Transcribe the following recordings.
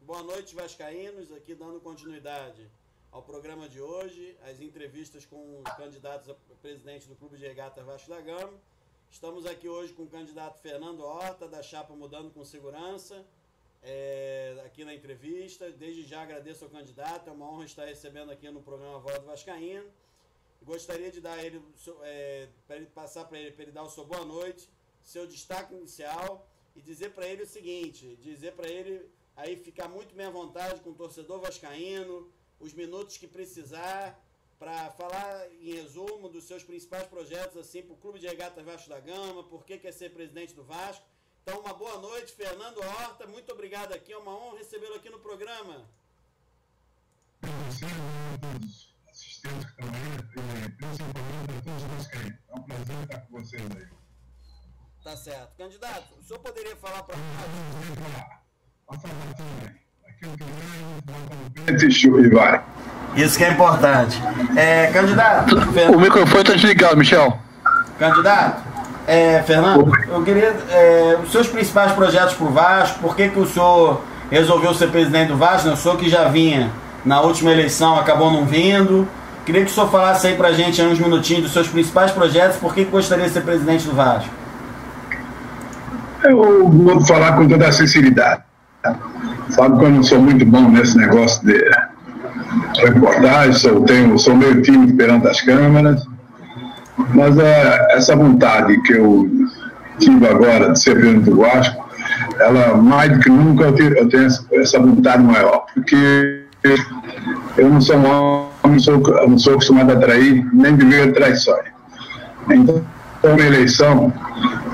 Boa noite, vascaínos, aqui dando continuidade ao programa de hoje, as entrevistas com os candidatos a presidente do Clube de Regatas Vasco da Gama. Estamos aqui hoje com o candidato Fernando Horta, da chapa Mudando com Segurança, aqui na entrevista. Desde já agradeço ao candidato, é uma honra estar recebendo aqui no programa Voz do Vascaíno. Gostaria de dar passar para ele dar o seu boa noite, seu destaque inicial e dizer para ele o seguinte, aí ficar muito bem à vontade com o torcedor vascaíno, os minutos que precisar, para falar em resumo dos seus principais projetos assim, para o Clube de Regatas Vasco da Gama, por que quer ser presidente do Vasco. Então, uma boa noite, Fernando Horta, muito obrigado aqui, é uma honra recebê-lo aqui no programa. Assistentes que estão aí, principalmente a todos os vascaínos. É um prazer estar com vocês aí. Tá certo. Candidato, o senhor poderia falar para nós? Isso que é importante. Candidato. O microfone está desligado, Michel. Candidato, Fernando, eu queria os seus principais projetos para o Vasco, por que o senhor resolveu ser presidente do Vasco, né? O senhor que já vinha na última eleição, acabou não vindo. Queria que o senhor falasse aí pra gente uns minutinhos dos seus principais projetos, por que gostaria de ser presidente do Vasco? Eu vou falar com toda a sinceridade. Sabe que eu não sou muito bom nesse negócio de reportagem, sou meio tímido perante as câmeras, mas essa vontade que eu tive agora de ser presidente do Vasco, ela mais do que nunca eu tenho essa vontade maior, porque eu não sou um homem, não sou acostumado a trair, nem viver traições. Então, na eleição,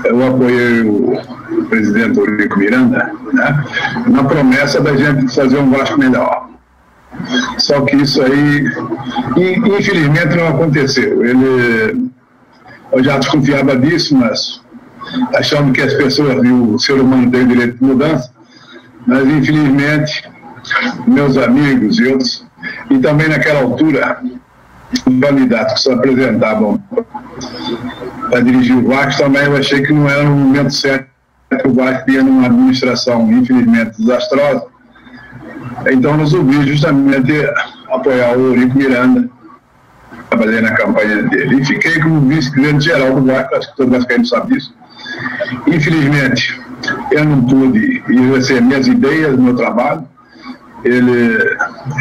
eu apoiei o presidente Eurico Miranda, né, na promessa da gente fazer um Vasco melhor. Só que isso aí, infelizmente, não aconteceu. Eu já desconfiava disso, mas achando que as pessoas viam o ser humano tem o direito de mudança, mas infelizmente, meus amigos e outros, e também naquela altura, os candidatos que se apresentavam para dirigir o Vasco, também eu achei que não era no momento certo que o Vasco ia numa administração, infelizmente, desastrosa. Então resolvi justamente apoiar o Eurico Miranda, trabalhei na campanha dele, e fiquei como vice-presidente geral do Vasco, acho que todo vascaíno sabe disso. Infelizmente, eu não pude exercer minhas ideias, meu trabalho, ele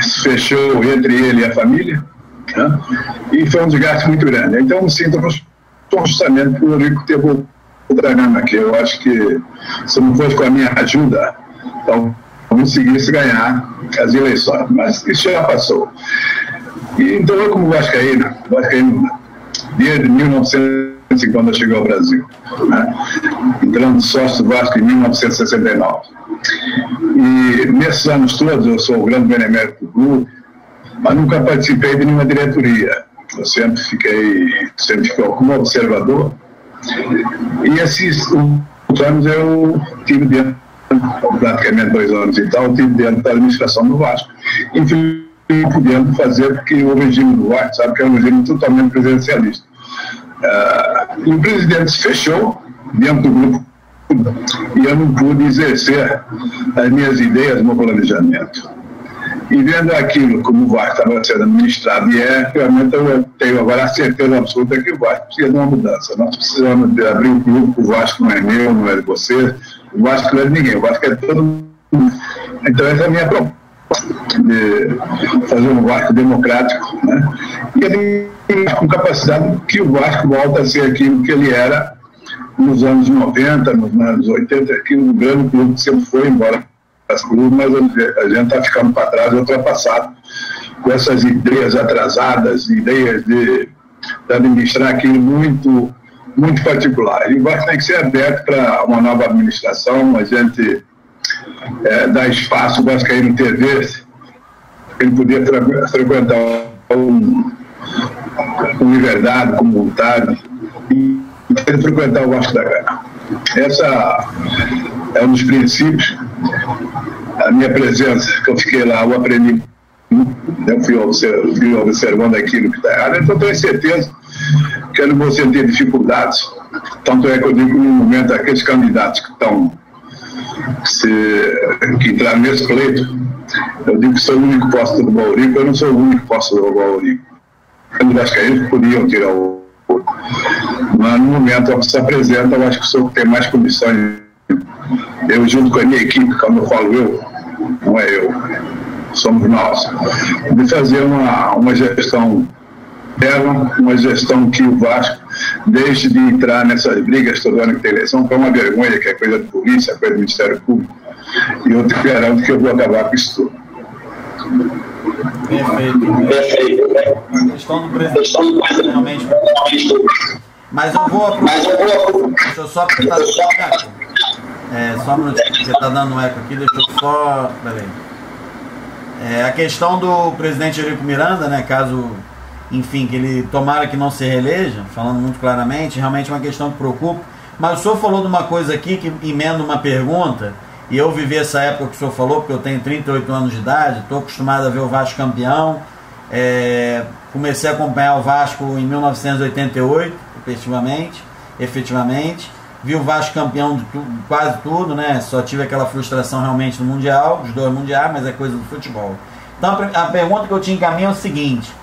se fechou entre ele e a família, né? E foi um desgaste muito grande. Então, eu me sinto justamente por o Eurico ter voltado aqui. Eu acho que se não fosse com a minha ajuda, então eu conseguisse ganhar as eleições. Mas isso já passou. E, então, eu como vascaíno desde 1950, quando eu cheguei ao Brasil, né? Entrando sócio do Vasco em 1969. E nesses anos todos eu sou o grande benemérito do clube, mas nunca participei de nenhuma diretoria. Eu sempre fiquei como observador. E esses anos eu tive dentro, praticamente 2 anos e tal, tive dentro da administração do Vasco. Infelizmente, podendo fazer porque o regime do Vasco, sabe que é um regime totalmente presidencialista. E o presidente se fechou dentro do grupo e eu não pude exercer as minhas ideias, meu planejamento. E vendo aquilo como o Vasco estava sendo administrado, realmente eu tenho agora a certeza absoluta que o Vasco precisa de uma mudança. Nós precisamos de abrir o clube, o Vasco não é meu, não é de você, o Vasco não é de ninguém, o Vasco é de todo mundo. Então essa é a minha proposta, de fazer um Vasco democrático, né? E com capacidade que o Vasco volta a ser aquilo que ele era nos anos 90, nos anos 80, que um grande clube que sempre foi, embora mas a gente está ficando para trás, ultrapassado, com essas ideias atrasadas, ideias de administrar aquilo muito, muito particular. E o Vasco tem que ser aberto para uma nova administração, a gente dar espaço ao Vascaíno ter vez, ele poder frequentar com liberdade, com vontade, e frequentar o Vasco da Gama. Essa é um dos princípios. A minha presença, que eu fiquei lá, eu aprendi, eu fui observando aquilo que está errado, então tenho certeza que eu não vou sentir dificuldades. Tanto é que eu digo no momento aqueles candidatos que estão que entrar nesse pleito, eu digo que sou o único que posso derrubar o Eurico, eu não sou o único que posso derrubar o Eurico. Os vascaínos podiam tirar o outro. Mas no momento que se apresenta, eu acho que sou o que tem mais condições. Eu, junto com a minha equipe, quando eu falo eu, não é eu, somos nós, de fazer uma gestão dela, uma gestão que o Vasco deixe de entrar nessas brigas todo ano que tem eleição, que é uma vergonha, que é coisa de polícia, coisa do Ministério Público, e eu te garanto que eu vou acabar com isso tudo. Perfeito. A questão do presidente realmente. Mas eu vou. Deixa eu só apertar. Só um minutinho, você está dando um eco aqui, deixa eu só. Peraí. A questão do presidente Eurico Miranda, né? Caso, enfim, que ele tomara que não se reeleja, falando muito claramente, realmente é uma questão que preocupa. Mas o senhor falou de uma coisa aqui que emenda uma pergunta. E eu vivi essa época que o senhor falou, porque eu tenho 38 anos de idade, estou acostumado a ver o Vasco campeão. Comecei a acompanhar o Vasco em 1988, efetivamente. Vi o Vasco campeão de quase tudo, né? Só tive aquela frustração realmente no Mundial, os 2 mundiais, mas é coisa do futebol. Então a pergunta que eu te encaminho é o seguinte: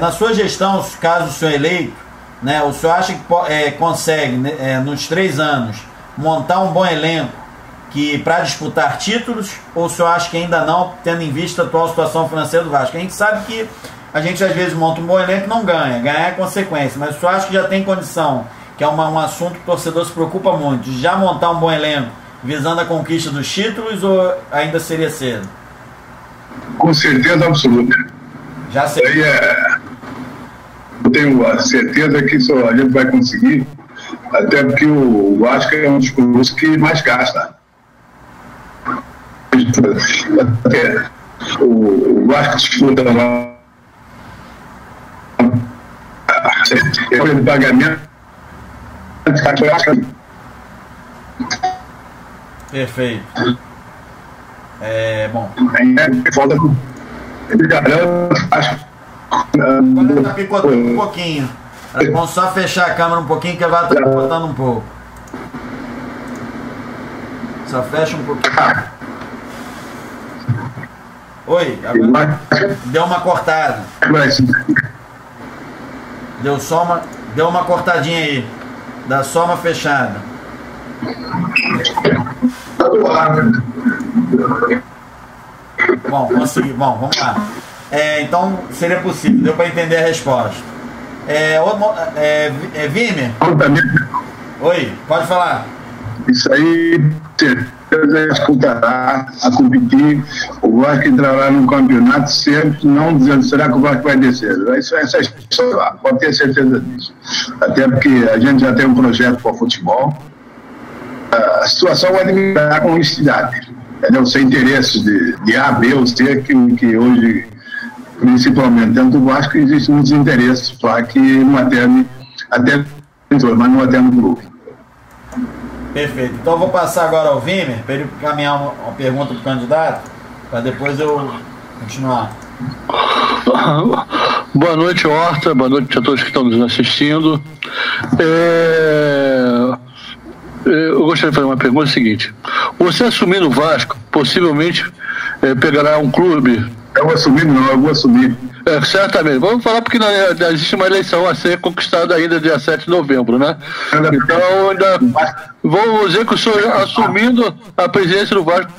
na sua gestão, caso o senhor eleito, né, o senhor acha que consegue, nos 3 anos, montar um bom elenco para disputar títulos, ou o senhor acha que ainda não, tendo em vista a atual situação financeira do Vasco? A gente sabe que a gente às vezes monta um bom elenco e não ganha é consequência, mas o senhor acha que já tem condição, que é um assunto que o torcedor se preocupa muito, de já montar um bom elenco visando a conquista dos títulos, ou ainda seria cedo? Com certeza absoluta. Já sei. Eu tenho a certeza que isso a gente vai conseguir, até porque o Vasco é um dos clubes que mais gasta. O Vasco disputa lá de pagamento. Perfeito. Bom. Falta. Agora está picotando um pouquinho. Vamos só fechar a câmera um pouquinho, que agora está picotando um pouco. Só fecha um pouquinho. Oi, agora deu uma cortada. Deu uma cortadinha aí. Dá só uma fechada. Bom, consegui. Bom, vamos lá. Então, seria possível. Deu para entender a resposta. Vimer? Oi, pode falar. Isso aí, escutará a competir. O Vasco entrará no campeonato sempre, não dizendo será que o Vasco vai descer. Essa história, pode ter certeza disso. Até porque a gente já tem um projeto para o futebol. A situação vai lidar com honestidade. Sem interesses de A, B ou C, que hoje, principalmente dentro do Vasco, existem muitos interesses para que não atende, mas não atende o grupo. Perfeito. Então eu vou passar agora ao Vimer, para ele encaminhar uma pergunta para o candidato, para depois eu continuar. Boa noite, Horta. Boa noite a todos que estão nos assistindo. Eu gostaria de fazer uma pergunta seguinte. Você assumindo o Vasco, possivelmente pegará um clube... Eu vou assumir. Certamente. Vamos falar porque existe uma eleição a ser conquistada ainda dia 7 de novembro, né? Então, vamos dizer que o senhor, assumindo a presidência do Vasco,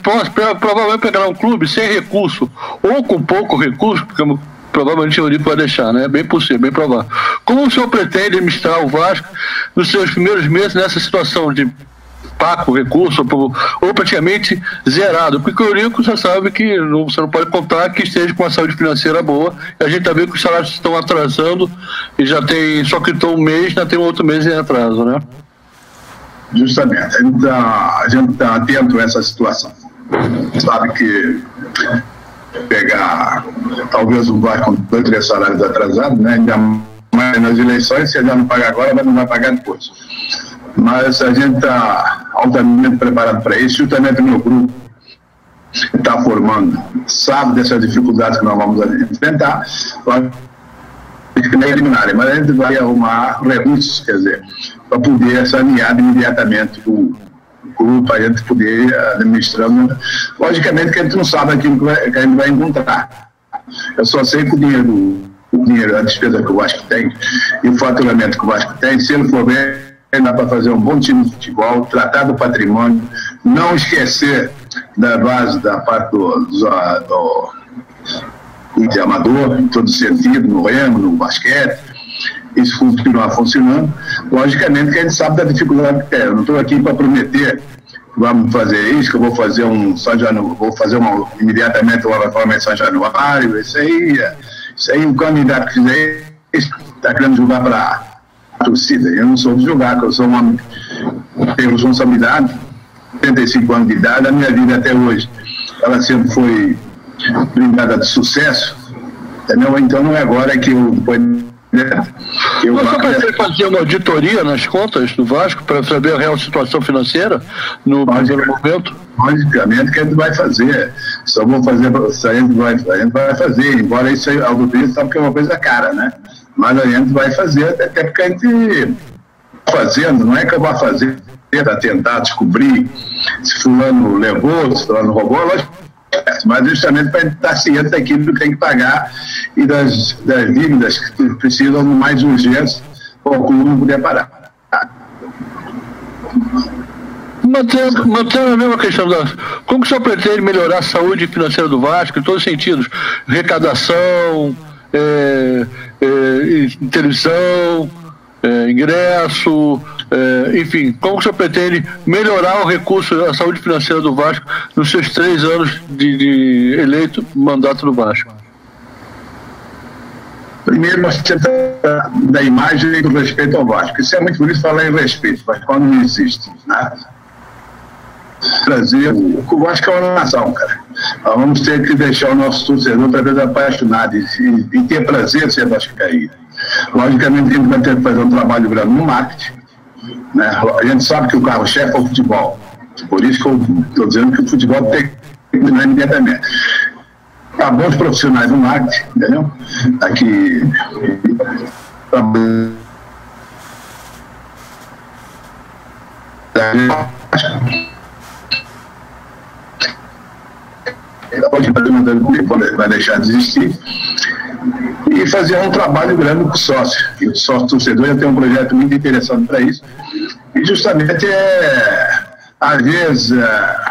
provavelmente pegará um clube sem recurso, ou com pouco recurso, porque provavelmente o Eurico vai deixar, né? É bem possível, bem provável. Como o senhor pretende administrar o Vasco nos seus primeiros meses nessa situação de paco, recurso, ou praticamente zerado? Porque o Eurico já sabe que você não pode contar que esteja com uma saúde financeira boa, e a gente está vendo que os salários estão atrasando, e só quitou um mês, já tem um outro mês em atraso, né? Justamente, a gente tá atento a essa situação. Sabe que pegar talvez um Vasco com 2, 3 salários atrasados, né? Ainda mais nas eleições, se ele já não paga agora, não vai pagar depois. Mas a gente está altamente preparado para isso, justamente o meu grupo está formando, sabe dessas dificuldades que nós vamos enfrentar, eliminarem, mas a gente vai arrumar recursos, quer dizer, para poder sanear imediatamente clube para a gente poder ir administrando. Logicamente que a gente não sabe aquilo que a gente vai encontrar. Eu só sei que o dinheiro, a despesa que o Vasco tem e o faturamento que o Vasco tem, se ele for bem, dá para fazer um bom time de futebol, tratar do patrimônio, não esquecer da base, da parte do amador, em todo sentido, no remo, no basquete. Isso continuar funcionando. Logicamente que a gente sabe da dificuldade que é. Eu não estou aqui para prometer que vamos fazer isso, que eu vou fazer imediatamente uma reforma em São Januário. Isso aí o candidato que fizer isso está querendo jogar para a torcida. Eu não sou de jogar, porque eu sou um homem que tem responsabilidade, 35 anos de idade, a minha vida até hoje, ela sempre foi blindada de sucesso, entendeu? Então não é agora que eu Você pretende fazer uma auditoria nas contas do Vasco para saber a real situação financeira no primeiro momento? Logicamente que a gente vai fazer. Só vou fazer, a gente vai fazer, embora isso aí, a auditoria sabe que é uma coisa cara, né? Mas a gente vai fazer, até porque a gente fazendo, não é que eu vou fazer para tentar descobrir se fulano levou, se fulano roubou, mas justamente para estar ciente daquilo que tem que pagar e das dívidas que precisam mais urgentes para o clube não poder parar. Mantendo a mesma questão, como que o senhor pretende melhorar a saúde financeira do Vasco em todos os sentidos? Arrecadação, televisão, ingresso, enfim, como que o senhor pretende melhorar o recurso, a saúde financeira do Vasco nos seus 3 anos de eleito mandato do Vasco? Primeiro, nós temos da imagem e do respeito ao Vasco. Isso é muito bonito falar em respeito, mas quando não existe, né? Trazer o Vasco é uma nação, cara. Nós vamos ter que deixar o nosso torcedor outra vez apaixonado e ter prazer de ser vascaíno. Logicamente, a gente vai ter que fazer um trabalho grande no marketing, né? A gente sabe que o carro-chefe é o futebol. Por isso que eu estou dizendo que o futebol tem que terminar imediatamente. Há bons profissionais no marketing, entendeu? Aqui. Vai deixar de existir e fazer um trabalho grande com o sócio. E o sócio torcedor já tem um projeto muito interessante para isso. E justamente às vezes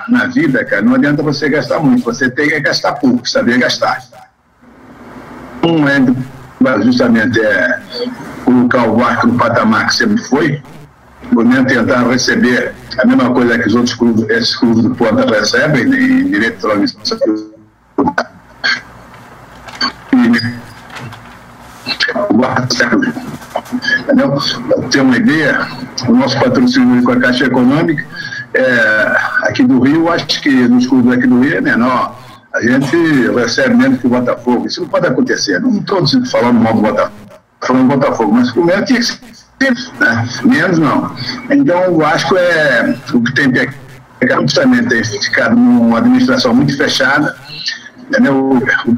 na vida, cara, não adianta você gastar muito, você tem que gastar pouco, saber gastar. Justamente colocar o Vasco no patamar que sempre foi, podendo tentar receber a mesma coisa que os outros clubes, esses clubes do Ponta recebem, em direito de transmissão. Entendeu? Para ter uma ideia, o nosso patrocínio com a Caixa Econômica aqui do Rio, acho que nos clubes aqui do Rio é menor. A gente recebe menos que o Botafogo. Isso não pode acontecer. Não estou falando mal do Botafogo, falando do Botafogo, mas o menos tinha que ser, né? Menos não. Então o Vasco o que tem justamente tem ficado numa administração muito fechada. Entendeu? O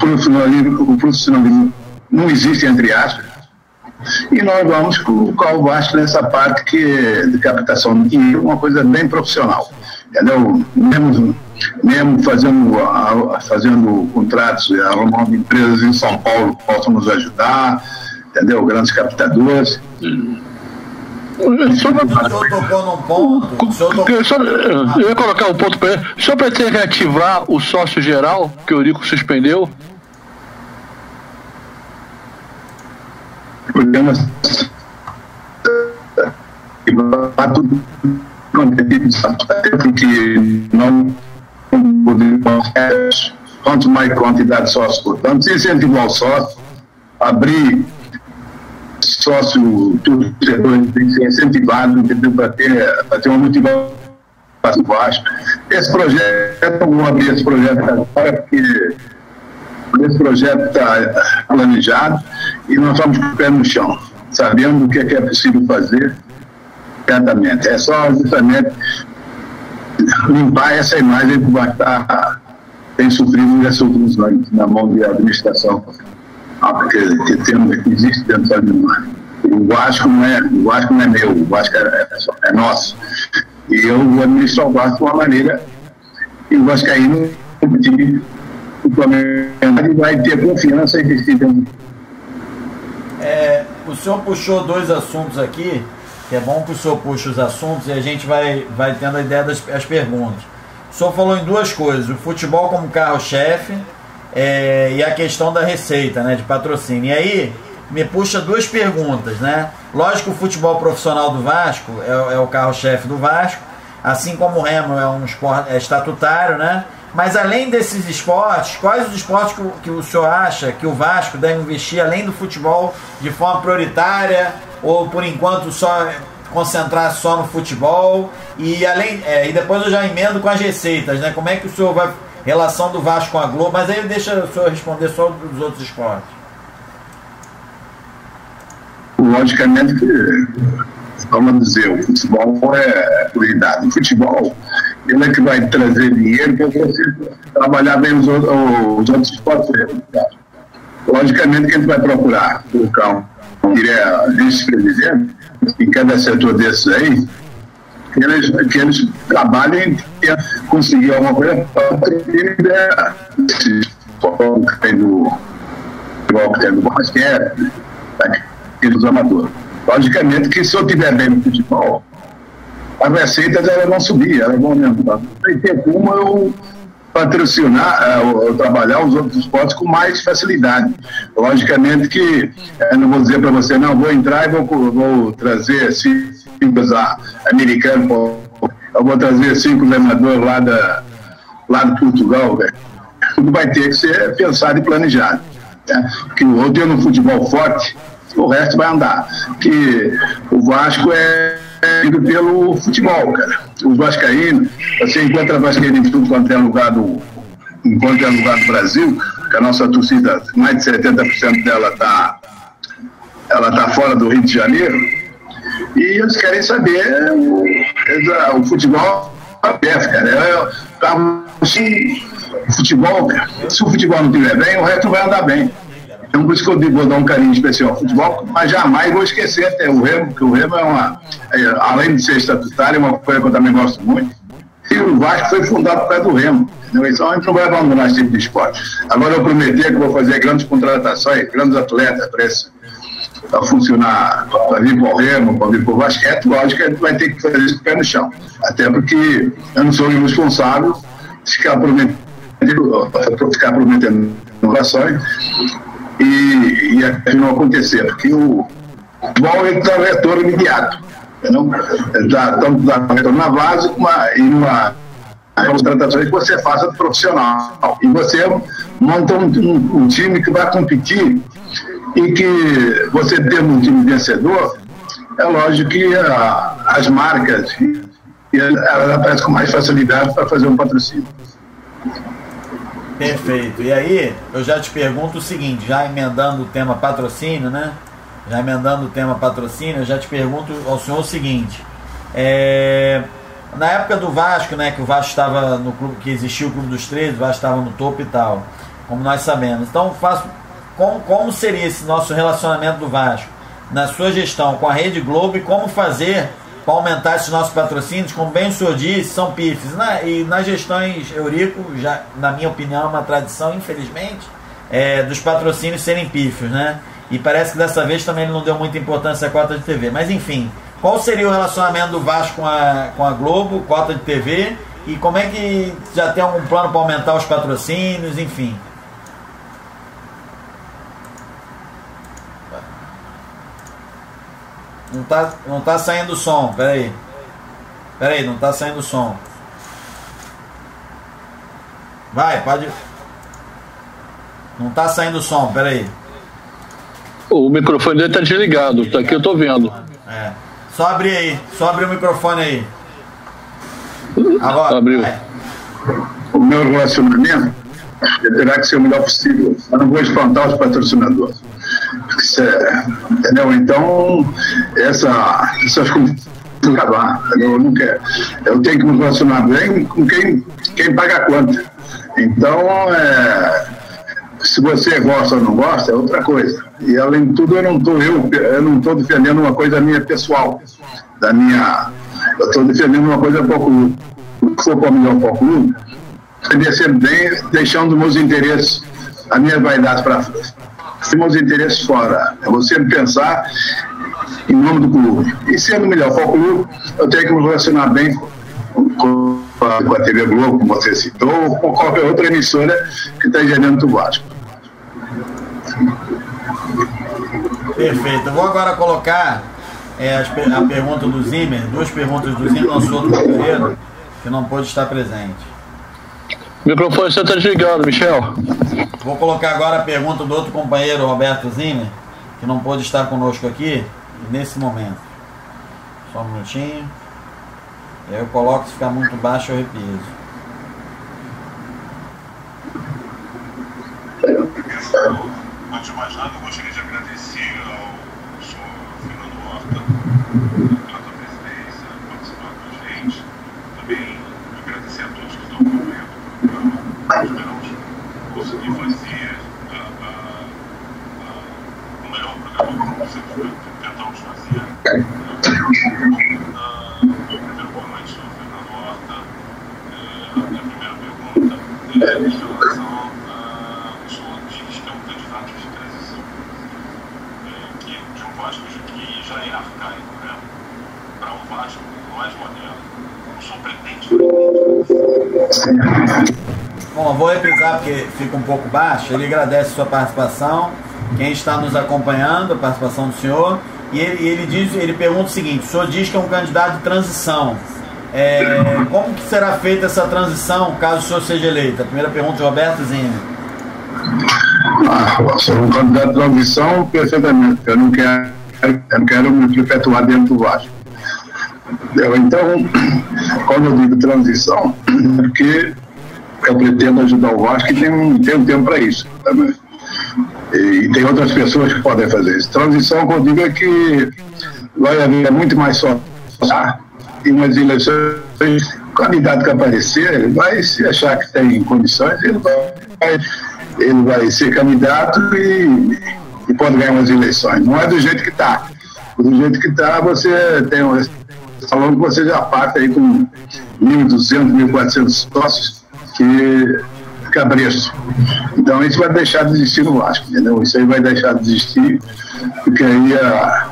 profissionalismo não existe, entre aspas, e nós vamos colocar o Vasco nessa parte de captação de dinheiro, uma coisa bem profissional, entendeu? Mesmo fazendo contratos, arrumando empresas em São Paulo que possam nos ajudar, entendeu? Grandes captadores. O senhor tocou num ponto. Eu ia colocar um ponto para ele. O senhor pretende reativar o sócio geral que o Eurico suspendeu? Porque não podemos, quanto mais quantidade de sócios, portanto, se incentivar o sócio, abrir sócio, tudo tem que ser incentivado para ter uma motivação do Vasco. Esse projeto, eu vou abrir esse projeto agora, porque esse projeto está planejado e nós estamos com o pé no chão, sabendo o que é possível fazer diretamente. É só justamente limpar essa imagem que o Vasco tem sofrido nesses últimos anos na mão da administração. Porque existe dentro da minha. O Vasco não é meu, o Vasco é nosso. E eu vou administrar o Vasco de uma maneira que o vascaíno vai ter confiança em decidir. O senhor puxou 2 assuntos aqui, que é bom que o senhor puxe os assuntos e a gente vai tendo a ideia das perguntas. O senhor falou em 2 coisas, o futebol como carro-chefe e a questão da receita, né, de patrocínio. E aí, me puxa 2 perguntas, né? Lógico que o futebol profissional do Vasco é o carro-chefe do Vasco, assim como o Remo é um esporte estatutário, né? Mas além desses esportes, quais os esportes que o senhor acha que o Vasco deve investir além do futebol de forma prioritária, ou por enquanto só concentrar só no futebol? E e depois eu já emendo com as receitas, né? Como é que o senhor vai, relação do Vasco com a Globo, mas aí deixa o senhor responder só dos outros esportes. Logicamente que, vamos dizer, o futebol é prioridade. O futebol, ele é que vai trazer dinheiro para você trabalhar bem os outros esportes. Logicamente que a gente vai procurar colocar vice-presidente em cada setor desses aí, que eles trabalhem e conseguir alguma coisa para ter esse futebol que tem do basquete, dos amadores. Logicamente que se eu estiver bem no futebol, as receitas elas vão subir, elas vão aumentar. Vai ter como eu patrocinar, ou trabalhar os outros esportes com mais facilidade. Logicamente que eu não vou dizer para você, não, vou entrar e vou trazer 5 americanos, eu vou trazer 5 amadores lá de Portugal, velho. Tudo vai ter que ser pensado e planejado. Né? Que o outro no futebol forte, o resto vai andar. Que o Vasco é pelo futebol, cara. Os vascaínos, você encontra vascaíno em tudo quanto é lugar do Brasil, que a nossa torcida, mais de 70% dela ela tá fora do Rio de Janeiro, e eles querem saber o futebol aberto, cara. O futebol, cara. Se o futebol não estiver bem, o resto vai andar bem. Então, por isso que eu vou dar um carinho especial ao futebol, mas jamais vou esquecer até o Remo, porque o Remo além de ser estatutário, é uma coisa que eu também gosto muito. E o Vasco foi fundado por causa do Remo. Então, a gente não vai abandonar esse tipo de esporte. Agora, eu prometi que vou fazer grandes contratações, grandes atletas para funcionar, para vir para o Remo, para vir para o basquete. Lógico que a gente vai ter que fazer isso com o pé no chão. Até porque eu não sou responsável de ficar prometendo inovações e não acontecer, porque o futebol está um retorno imediato. Estamos dando retorno na base e numa contratações que você faça de profissional. E você monta um time que vai competir e que você tendo um time vencedor, é lógico que as marcas elas aparecem com mais facilidade para fazer um patrocínio. Perfeito. E aí, eu já te pergunto o seguinte, já emendando o tema patrocínio, né? Eu já te pergunto ao senhor o seguinte. Na época do Vasco, né? Que o Vasco estava no clube, que existia o Clube dos 13, o Vasco estava no topo e tal, como nós sabemos. Então, como seria esse nosso relacionamento do Vasco na sua gestão com a Rede Globo e como fazer para aumentar esses nossos patrocínios? Como bem o senhor disse, são pífios. E nas gestões Eurico, já, na minha opinião, é uma tradição, infelizmente, dos patrocínios serem pífios, né? E parece que dessa vez também ele não deu muita importância à cota de TV. Mas enfim, qual seria o relacionamento do Vasco com a Globo, cota de TV, e como é que já tem algum plano para aumentar os patrocínios, enfim? Não tá saindo o som, peraí, não tá saindo o som. Vai, pode. Não tá saindo o som, peraí. O microfone dele tá desligado, tá aqui, eu tô vendo. Só abrir o microfone aí. Agora. Abriu. O meu relacionamento terá que ser o melhor possível. Eu não vou espantar os patrocinadores. Entendeu? Então, essas coisas acabar. Eu não quero. Eu tenho que me relacionar bem com quem paga a conta. Então, se você gosta ou não gosta, é outra coisa. E além de tudo, eu não estou defendendo uma coisa minha pessoal, da minha Eu estou defendendo uma coisa pouco, se for para melhor pouco, defender sempre bem, deixando meus interesses, a minha vaidade para frente. Meus interesses fora. Eu vou sempre pensar em nome do clube. E sendo melhor para o clube, eu tenho que me relacionar bem com a TV Globo, como você citou, ou com qualquer outra emissora que está gerando o Vasco. Perfeito. Eu vou agora colocar a pergunta do Zimmer, duas perguntas do Zimmer, nosso outro companheiro, que não pôde estar presente. O microfone está desligado, Michel. Vou colocar agora a pergunta do outro companheiro, Roberto Zimmer, que não pôde estar conosco aqui nesse momento. Só um minutinho. E aí eu coloco, se ficar muito baixo eu repiso. Antes de mais nada, eu gostaria de agradecer ao senhor Fernando Horta pela sua presidência, participando com a gente. Também agradecer a todos que estão acompanhando o programa. Esperamos conseguir fazer o melhor programa que sempre tentamos fazer. Primeiro, boa noite, senhor Fernando Horta. A minha primeira pergunta é em relação o senhor diz que é um candidato de transição, de um Vasco que já é arcaico, né? Para um Vasco mais moderno. O senhor pretende? Bom, eu vou reprisar porque fica um pouco baixo. Ele agradece a sua participação, quem está nos acompanhando, a participação do senhor. E ele pergunta o seguinte: o senhor diz que é um candidato de transição. Como que será feita essa transição caso o senhor seja eleito? A primeira pergunta de Roberto Zimmer. Sou um candidato de transição perfeitamente. Eu não quero me perpetuar dentro do Vasco. Então, quando eu digo transição, é porque eu pretendo ajudar o Vasco e tem um tempo para isso. Também. E tem outras pessoas que podem fazer isso. Transição, que eu digo, é que vai haver muito mais só e umas eleições, o candidato que aparecer, ele vai se achar que tem condições, ele vai ser candidato e pode ganhar umas eleições. Não é do jeito que está. Do jeito que está, você tem falando que você já parte aí com 1.200, 1.400 sócios que cabreço. Então isso vai deixar de existir no Vasco, entendeu? Isso aí vai deixar de existir, porque aí a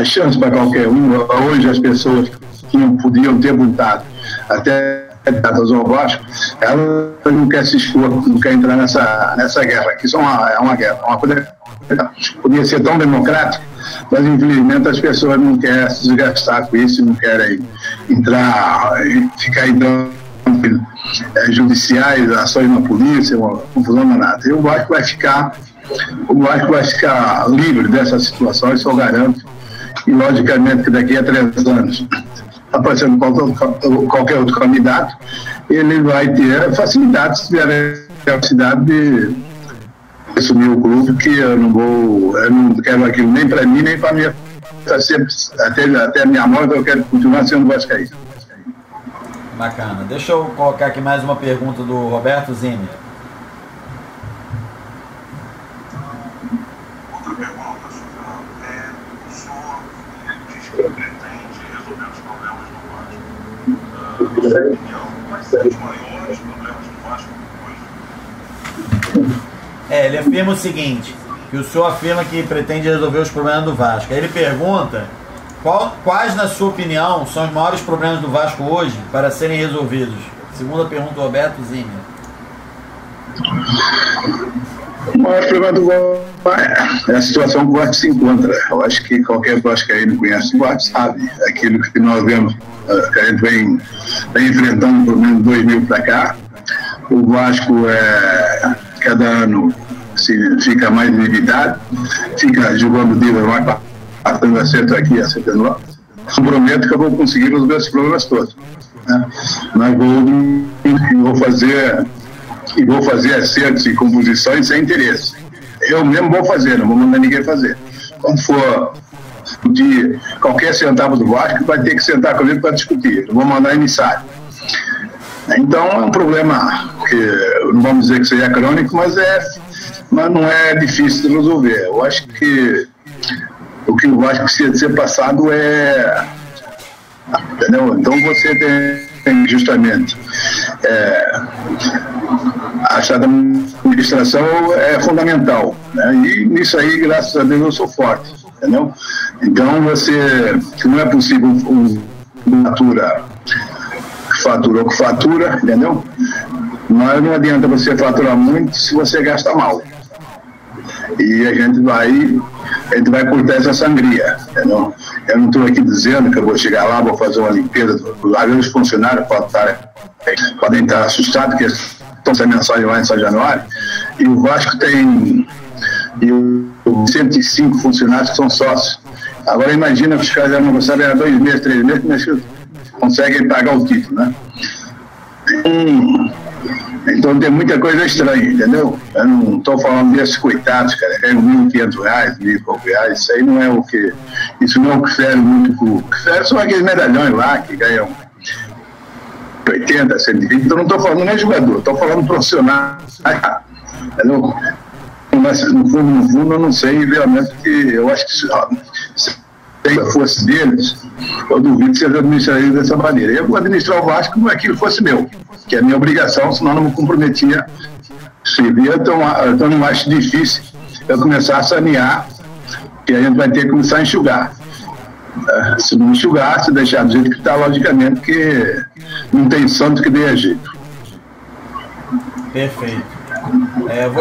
chance para qualquer um, hoje as pessoas que não podiam ter votado até candidatas ao Vasco, ela não quer se expor, não quer entrar nessa guerra, que isso é uma guerra, uma coisa que podia ser tão democrática, mas infelizmente as pessoas não querem se desgastar com isso, não querem entrar, ficar entrando judiciais, ações na polícia, uma confusão danada. E o Vasco vai ficar livre dessa situação, isso eu garanto. E logicamente que daqui a 3 anos, aparecendo qualquer outro candidato, ele vai ter facilidade, se tiver a capacidade de assumir o clube, que eu não quero aquilo nem para mim, nem para minha. Até a minha morte eu quero continuar sendo vascaíno. Bacana. Deixa eu colocar aqui mais uma pergunta do Roberto Zimmer. Outra pergunta, senhor. O senhor diz que pretende resolver os problemas do Vasco. Na sua opinião, quais são os maiores problemas do Vasco hoje? Ele afirma o seguinte, que o senhor afirma que pretende resolver os problemas do Vasco. Aí ele pergunta quais, na sua opinião, são os maiores problemas do Vasco hoje para serem resolvidos? Segunda pergunta do Roberto Zimmer. O maior problema do Vasco é a situação que o Vasco se encontra. Eu acho que qualquer vascaíno que conhece o Vasco sabe aquilo que nós vemos, que a gente vem enfrentando por menos de 2000 para cá. O Vasco, cada ano, fica mais endividado, fica jogando dívida mais passando acerto aqui, acertando lá. Eu prometo que eu vou conseguir resolver esses problemas todos, né? Mas vou fazer acertos e composições sem interesse. Eu mesmo vou fazer, não vou mandar ninguém fazer. Quando for de qualquer centavo do Vasco, vai ter que sentar comigo para discutir. Não vou mandar emissário. Então é um problema que não vamos dizer que seja crônico, mas não é difícil de resolver. Eu acho que o que o Vasco precisa de ser passado é entendeu? Então você tem justamente a administração é fundamental, né? E nisso aí, graças a Deus, eu sou forte, entendeu? Então não é possível fatura que fatura, entendeu? Mas não adianta você faturar muito se você gasta mal. E a gente vai cortar essa sangria, entendeu? Eu não estou aqui dizendo que eu vou chegar lá, vou fazer uma limpeza do lado. Os funcionários podem estar assustados, porque estão sem mensagem lá em São Januário, e o Vasco tem 105 funcionários que são sócios. Agora imagina que os caras não sabem há 2 meses, 3 meses, mas conseguem pagar o título, né? Então tem muita coisa estranha, entendeu? Eu não estou falando desses coitados, cara, ganham R$1.500, R$1.000, isso aí não é o que... Isso não é o que fere muito. O que fere são aqueles medalhões lá que ganham 80, 120. Então não estou falando nem jogador, estou falando profissional, entendeu? Mas no fundo eu não sei realmente, que eu acho que se fosse deles, eu duvido que eles administrariam dessa maneira. Eu vou administrar o Vasco como aquilo fosse meu, que é minha obrigação, senão eu não me comprometia a servir. Então não acho difícil eu começar a sanear, que a gente vai ter que começar a enxugar. Se não enxugar, se deixar do jeito que está, logicamente que não tem santo que dê a jeito. Perfeito. Eu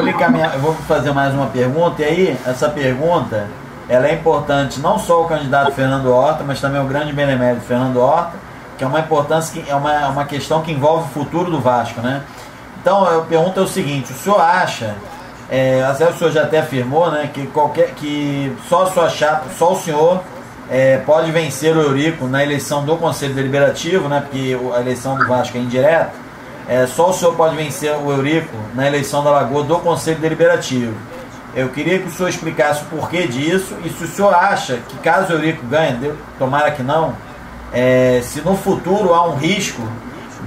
vou fazer mais uma pergunta, e aí essa pergunta ela é importante não só ao candidato Fernando Horta, mas também ao grande benemérito Fernando Horta, que é uma importância, que é uma questão que envolve o futuro do Vasco, né? Então a pergunta é o seguinte: o senhor acha, o senhor já até afirmou, né, que só o senhor pode vencer o Eurico na eleição do Conselho Deliberativo, né, porque a eleição do Vasco é indireta, só o senhor pode vencer o Eurico na eleição da Lagoa do Conselho Deliberativo. Eu queria que o senhor explicasse o porquê disso, e se o senhor acha que caso o Eurico ganhe, tomara que não, se no futuro há um risco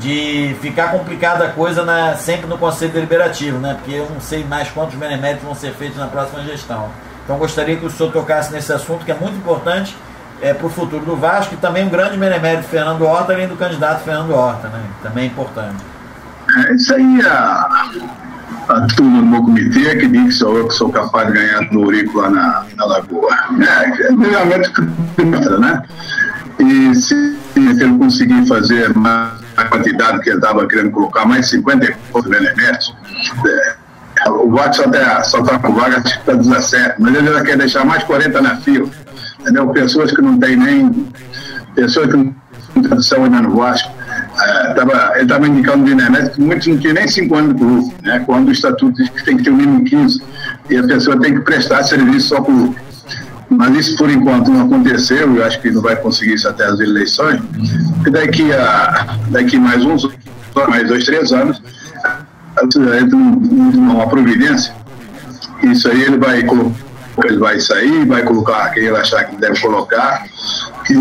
de ficar complicada a coisa sempre no Conselho Deliberativo, né? Porque eu não sei mais quantos beneméritos vão ser feitos na próxima gestão. Então gostaria que o senhor tocasse nesse assunto, que é muito importante para o futuro do Vasco, e também um grande benemérito Fernando Horta, além do candidato Fernando Horta, né? Também é importante. Isso aí a turma do meu comitê que diz que sou eu que sou capaz de ganhar no Eurico lá na Lagoa. Realmente contra, né? E se ele conseguir fazer a quantidade que ele estava querendo colocar, mais 50 e poucos beneméritos, o Vasco só está com vaga, acho que está 17, mas ele já quer deixar mais 40 na fila, entendeu? Pessoas que não têm nem... Pessoas que não têm tradição ainda no Vasco. Ele estava indicando beneméritos que muitos não tinham nem 5 anos de clube, né? Quando o estatuto diz que tem que ter um mínimo 15, e a pessoa tem que prestar serviço só para o clube. Mas isso por enquanto não aconteceu, eu acho que não vai conseguir isso até as eleições, e daqui mais 2, 3 anos entra uma providência. Isso aí ele vai sair, vai colocar quem ele achar que deve colocar, que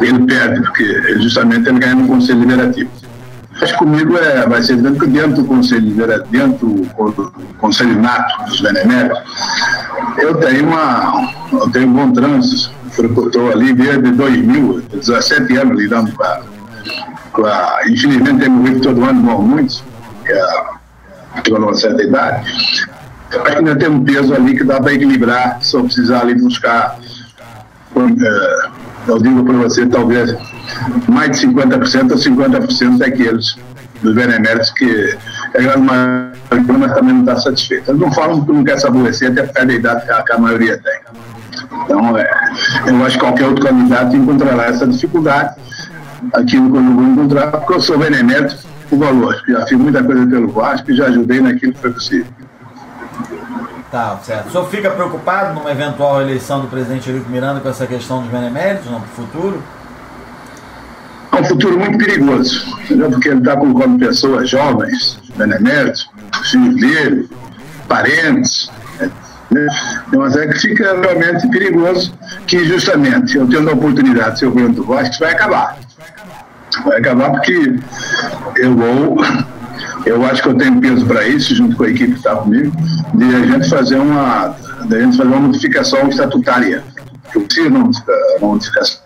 ele perde, porque justamente ele ganha no Conselho Deliberativo. Acho que comigo vai ser dentro do Conselho Deliberativo, dentro do Conselho Nato dos Beneméritos. Eu tenho um bom trânsito, eu estou ali desde 2000, 17 anos lidando com a infelizmente tem morrido todo ano, igual muitos, que uma certa idade. Eu acho que ainda tem um peso ali que dá para equilibrar, se eu precisar ali buscar, eu digo para você, talvez mais de 50% ou 50% daqueles dos beneméritos que a grande maioria, mas também não está satisfeita. Eles não falam que não quer se aborrecer, até por causa da idade que a maioria tem. Então, eu acho que qualquer outro candidato encontrará essa dificuldade. Aquilo que eu não vou encontrar, porque eu sou benemérito por valor. Já fiz muita coisa pelo Vasco e já ajudei naquilo que foi possível. Tá, certo. O senhor fica preocupado numa eventual eleição do presidente Eurico Miranda com essa questão dos beneméritos no futuro? É um futuro muito perigoso, entendeu? Porque ele está colocando pessoas jovens, beneméritos, filhos dele, parentes, mas que fica realmente perigoso, que justamente eu tendo a oportunidade de ser o governo do Vasco, isso vai acabar. Vai acabar porque eu acho que eu tenho peso para isso, junto com a equipe que está comigo, de a gente fazer uma modificação estatutária. Eu preciso uma modificação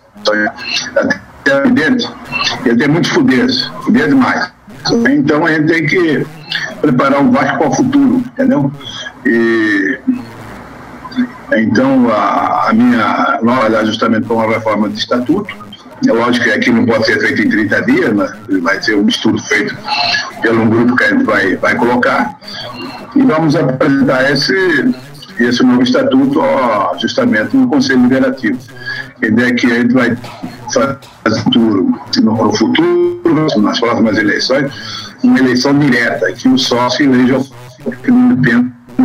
presidente, ele tem muitos poderes demais. Então a gente tem que preparar o Vasco para o futuro, entendeu? E então a minha nova ajustamento para uma reforma de estatuto, é lógico que aqui não pode ser feito em 30 dias, mas vai ser um estudo feito pelo grupo que a gente vai colocar, e vamos apresentar esse novo estatuto justamente no Conselho Deliberativo. A ideia é que a gente vai fazer no futuro, nas próximas eleições, uma eleição direta, que o sócio eleja o não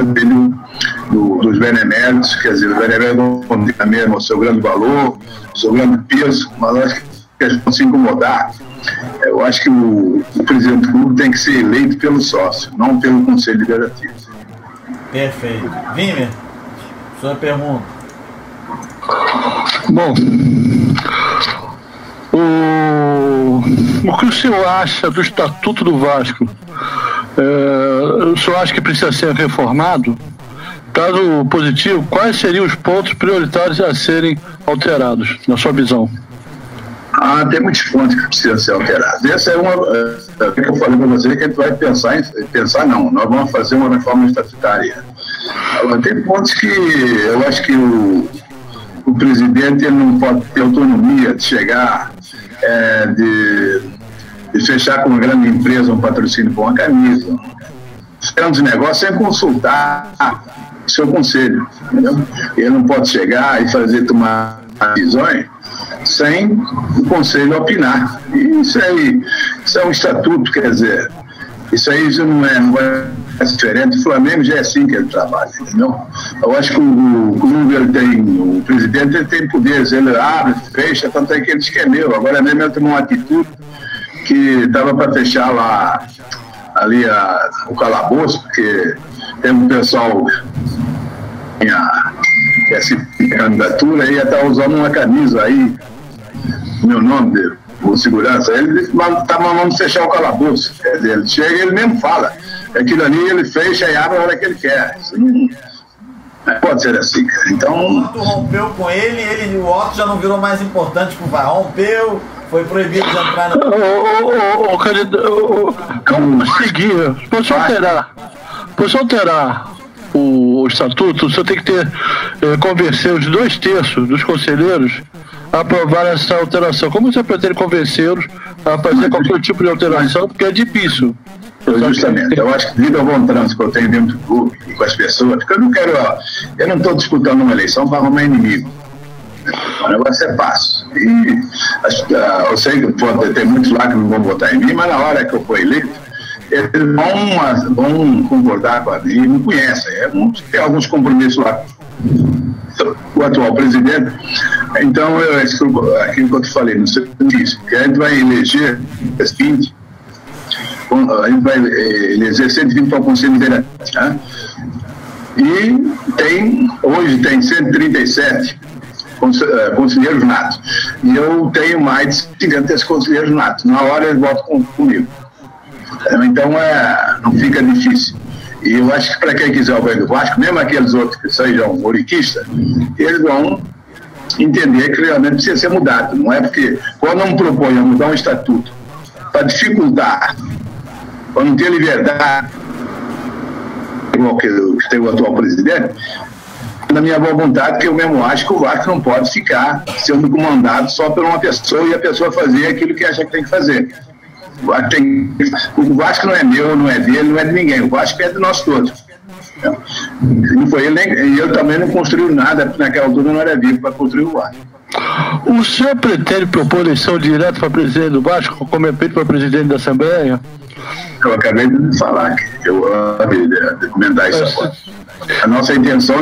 depende dos beneméritos, quer dizer, os beneméritos vão ter mesmo o seu grande valor, o seu grande peso, mas eu acho que eles vão se incomodar. Eu acho que o presidente do clube tem que ser eleito pelo sócio, não pelo Conselho Deliberativo. Perfeito. Vimer, sua pergunta. Bom, o que o senhor acha do Estatuto do Vasco? O senhor acha que precisa ser reformado? Caso positivo, quais seriam os pontos prioritários a serem alterados, na sua visão? Tem muitos pontos que precisam ser alterados. Essa é uma que eu falei para você, que a gente vai nós vamos fazer uma reforma estatutária. Agora, tem pontos que eu acho que o presidente ele não pode ter autonomia de chegar, de fechar com uma grande empresa um patrocínio para uma camisa. Grandes negócios sem consultar o seu conselho. Entendeu? Ele não pode chegar e tomar decisões sem o conselho opinar. E isso é um estatuto, quer dizer, isso aí já não é diferente. O Flamengo já é assim que ele trabalha, entendeu? Eu acho que o clube, o presidente ele tem poderes, ele abre, fecha, tanto é que ele esquemeu. Agora mesmo ele tomou uma atitude que estava para fechar lá ali o calabouço, porque tem um pessoal que é candidatura e ia estar usando uma camisa aí, meu nome dele, o segurança, ele está mandando fechar o calabouço. Quer dizer, ele chega e ele mesmo fala. Aquilo ali ele fecha e abre a hora que ele quer. Isso não pode ser assim, cara. Então. O Otto rompeu com ele, o Otto já não virou mais importante pro VAR. Rompeu, foi proibido de entrar no. Como seguir? Posso alterar o estatuto? O senhor tem que convencer os 2/3 dos conselheiros a aprovar essa alteração. Como você pretende convencê-los a fazer qualquer tipo de alteração? Porque é difícil. Justamente, eu acho que devido ao bom trânsito que eu tenho dentro do clube e com as pessoas, porque eu não estou disputando uma eleição para arrumar inimigo. O negócio é fácil. E eu sei que pode ter muitos lá que não vão votar em mim, mas na hora que eu for eleito, eles vão concordar com a mim, não conhecem. Tem alguns compromissos lá o atual presidente. Então, aquilo que eu te falei, não sei disso, que a gente vai eleger as 20. A gente vai eleger 120 para o Conselho Deliberativo. Né? E hoje tem 137 conselheiros natos. E eu tenho mais de 50 conselheiros natos. Na hora eles votam comigo. Então não fica difícil. E eu acho que para quem quiser o bem do Vasco, mesmo aqueles outros que sejam oriquistas, eles vão entender que realmente precisa ser mudado. Não é porque quando não propõe a mudar um estatuto para dificultar, para não ter liberdade, igual que tem o atual presidente, na minha boa vontade, que eu mesmo acho que o Vasco não pode ficar sendo comandado só por uma pessoa e a pessoa fazer aquilo que acha que tem que fazer. O Vasco não é meu, não é dele, não é de ninguém. O Vasco é de nós todos. Não foi ele, e eu também não construí nada, porque naquela altura não era vivo para construir o Vasco. O senhor pretende propor eleição direta para presidente do Vasco, como é feito para presidente da Assembleia? Eu acabei de falar que eu de comentar isso agora. A nossa intenção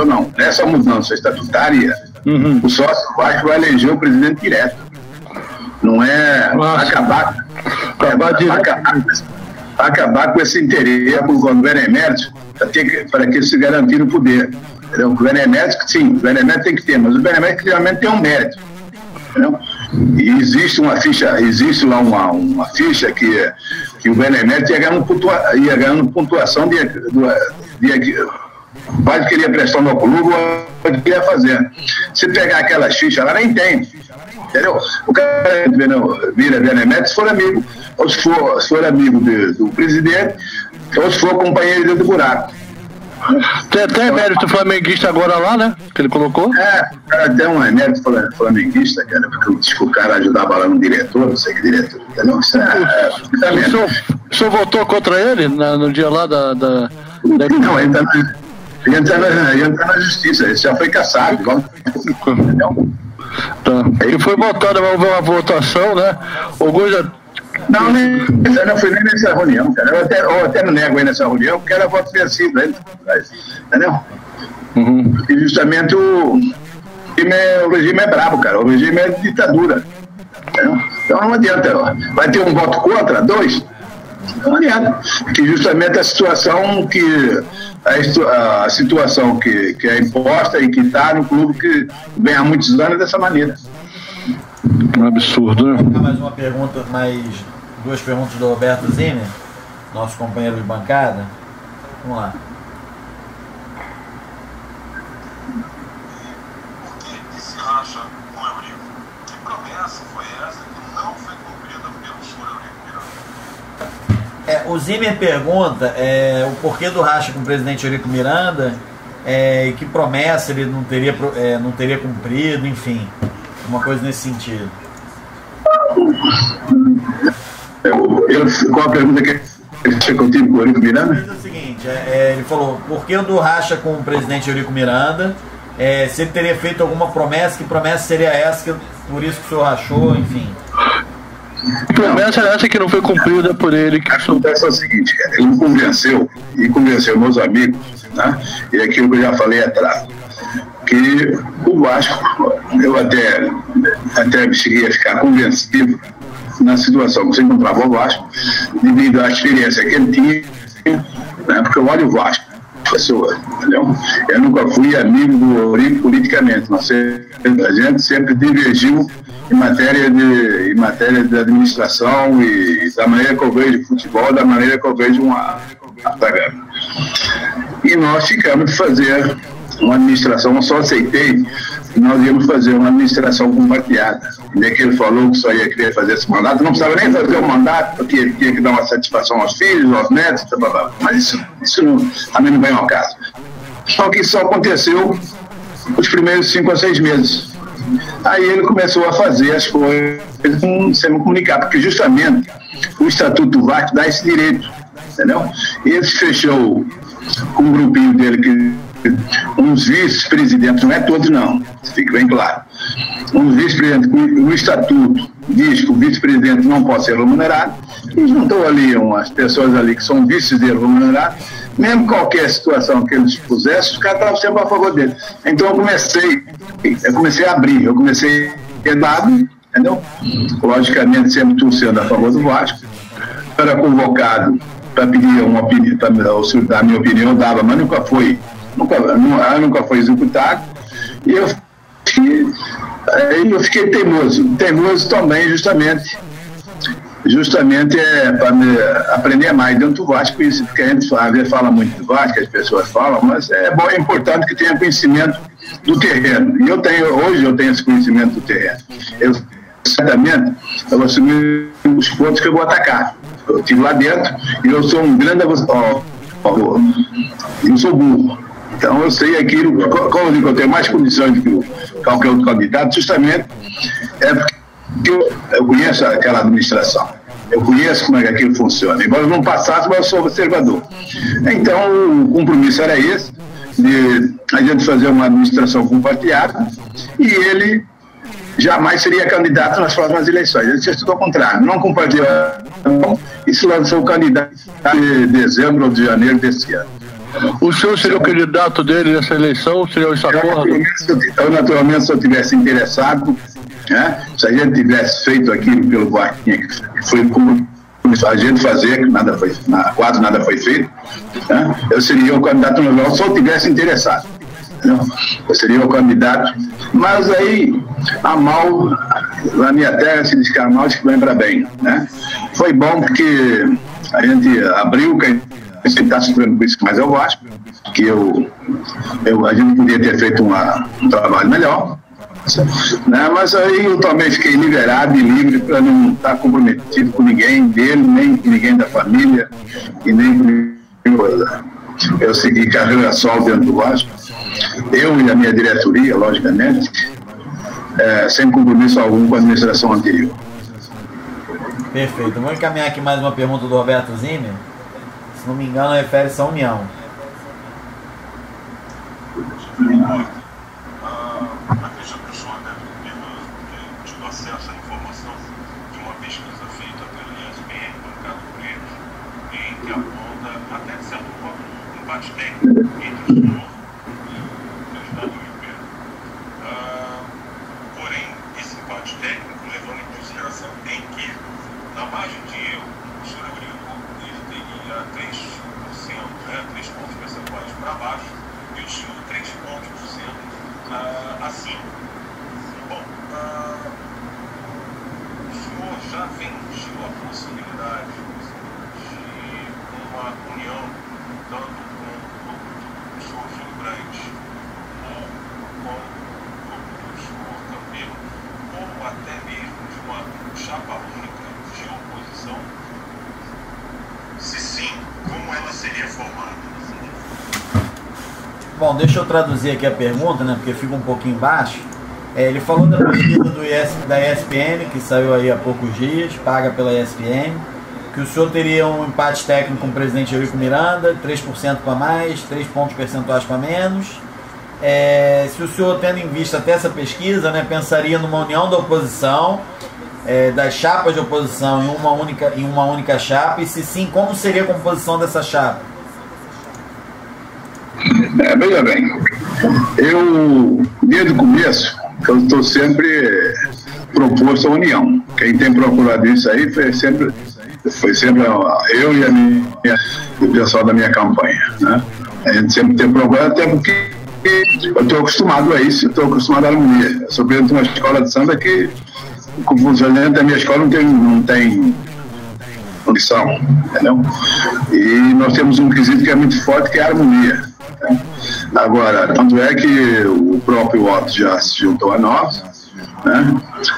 não. Nessa mudança estatutária, o sócio do Vasco vai eleger o presidente direto. Não é acabar com esse interesse com o governo emérito para que se garantir o poder. Entendeu? O benemérito, sim, o benemérito tem que ter, mas o benemérito realmente tem um mérito. Entendeu? E existe lá uma ficha que o benemérito ia ganhando pontuação Pode querer prestar no clube, pode querer fazer. Se pegar aquelas fichas lá, nem tem. Entendeu? O cara vira benemérito se for amigo, ou se for amigo do presidente, ou se for companheiro dentro do buraco. Tem até emérito flamenguista agora lá, né? Que ele colocou. O cara tem um emérito flamenguista, cara, porque diz que o cara ajudava lá no diretor, não sei que diretor. Entendeu? Isso o senhor votou contra ele no dia lá da... Não, ele tá na justiça, ele já foi caçado. Entendeu? Tá. Ele foi votado, houve uma votação, né? Alguns já... Não, eu não fui nem nessa reunião, cara. Eu até não nego aí nessa reunião, porque era voto vencido, entendeu? Uhum. E justamente o regime é brabo, cara. O regime é ditadura. Entendeu? Então não adianta. Vai ter um voto contra, 2? Não adianta. Que justamente a situação que é imposta e que está no clube que vem há muitos anos dessa maneira. Um absurdo, né? Mais uma pergunta, duas perguntas do Roberto Zimmer, nosso companheiro de bancada. Vamos lá. Por que se racha com o Eurico? Que promessa foi essa que não foi cumprida pelo senhor Eurico Miranda? O Zimmer pergunta o porquê do racha com o presidente Eurico Miranda, e que promessa ele não teria cumprido, enfim, uma coisa nesse sentido. Qual a pergunta que eu tive com o Eurico Miranda? É o seguinte, ele falou, por que do racha com o presidente Eurico Miranda, se ele teria feito alguma promessa, que promessa seria essa, por isso que o senhor rachou, enfim. A promessa era essa que não foi cumprida por ele. Acontece o seguinte, ele me convenceu, e convenceu meus amigos, né? E aquilo que eu já falei atrás, que o Vasco, eu até cheguei a ficar convencido na situação que se encontrava o Vasco, devido à experiência que ele tinha, né? Porque eu olho o Vasco, pessoa, entendeu? Eu nunca fui amigo do Eurico politicamente, a gente sempre divergiu em matéria de administração e da maneira que eu vejo futebol, da maneira que eu vejo uma Gama. E nós ficamos de fazer uma administração, eu só aceitei que nós íamos fazer uma administração compartilhada. E daí que ele falou que só ia querer fazer esse mandato, não precisava nem fazer o mandato, porque ele tinha que dar uma satisfação aos filhos, aos netos, mas isso também não vem ao caso. Só que isso só aconteceu os primeiros 5 a 6 meses. Aí ele começou a fazer as coisas sem me comunicar, porque justamente o Estatuto do Vasco dá esse direito, entendeu? E ele se fechou com um grupinho dele, que uns vice-presidentes, não é todos não, fique bem claro, uns vice-presidentes, o Estatuto diz que o vice-presidente não pode ser remunerado, e juntou ali umas pessoas ali que são vices dele remunerados, mesmo qualquer situação que eles pusessem, os caras estavam sempre a favor dele. Então eu comecei a abrir, eu comecei a dado, entendeu? Logicamente sempre torcendo a favor do Vasco. Eu era convocado para pedir uma opinião, para dar a minha opinião, eu dava, mas nunca foi executado. E eu fiquei teimoso também, justamente para aprender mais dentro do Vasco, isso, porque a gente às vezes fala muito do Vasco, as pessoas falam, mas é bom, é importante que tenha conhecimento do terreno. E hoje eu tenho esse conhecimento do terreno. Certamente, eu vou assumir os pontos que eu vou atacar. Eu estive lá dentro e eu sou um grande eu sou burro. Então eu sei aquilo, como eu tenho mais condições do que qualquer outro candidato, justamente é porque eu conheço aquela administração. Eu conheço como é que aquilo funciona. Embora eu não passasse, mas eu sou observador. Então o compromisso era esse, de a gente fazer uma administração compartilhada, e ele jamais seria candidato nas próximas eleições. Ele fez tudo ao contrário, não compartilhou e se lançou candidato em dezembro ou de janeiro desse ano. O senhor seria o candidato dele nessa eleição? Seria esse acordo? Eu, naturalmente, se eu tivesse interessado, né, se a gente tivesse feito aquilo pelo Vasco, que foi como a gente fazer, que quase nada foi feito, né, eu seria o candidato no se eu tivesse interessado. Eu seria o candidato, mas aí a mal, na minha terra se diz que a mal se lembra bem, né? Foi bom porque a gente abriu ele está sofrendo com isso, mas é o Vasco, que a gente podia ter feito um trabalho melhor, né? Mas aí eu também fiquei liberado e livre para não estar comprometido com ninguém dele, nem com ninguém da família, e nem com coisa. Eu segui carreira solo dentro do Vasco, eu e a minha diretoria, logicamente, sem compromisso algum com a administração anterior. Perfeito. Vamos encaminhar aqui mais uma pergunta do Roberto Zimmer. Se não me engano, refere-se à União. Acredito que o senhor deve ter tido acesso à informação de uma pesquisa feita pela ESPN, por Ricardo Preto, em que aponta, até de certo modo, um empate técnico entre o senhor e o candidato Ribeiro. Porém, esse empate técnico, levando em consideração em que, na margem de erro, o senhor Eurico ele teria 3%, 3 pontos percentuais para baixo, e o senhor 3 pontos por cento acima. Bom, o senhor já vendiu a possibilidade de uma união, tanto com o senhor Júlio Brandt, ou com o senhor Campelo, ou até mesmo de uma chapa única de oposição? Se sim, como ela seria formada? Bom, deixa eu traduzir aqui a pergunta, né, porque fica um pouquinho baixo. Ele falou da pesquisa da ESPN, que saiu aí há poucos dias, paga pela ESPN, que o senhor teria um empate técnico com o presidente Eurico Miranda, 3% para mais, 3 pontos percentuais para menos. Se o senhor, tendo em vista até essa pesquisa, né, pensaria numa união da oposição, das chapas de oposição em uma única chapa, e se sim, como seria a composição dessa chapa? Veja bem, eu, desde o começo, eu estou sempre proposto à união. Quem tem procurado isso aí foi sempre eu e o pessoal da minha campanha, né? A gente sempre tem procurado, até porque eu estou acostumado a isso, eu estou acostumado à harmonia. Eu sou presidente de uma escola de samba que, com funcionamento da minha escola, não tem condição, entendeu? E nós temos um quesito que é muito forte, que é a harmonia. Agora, tanto é que o próprio Otto já se juntou a nós, né?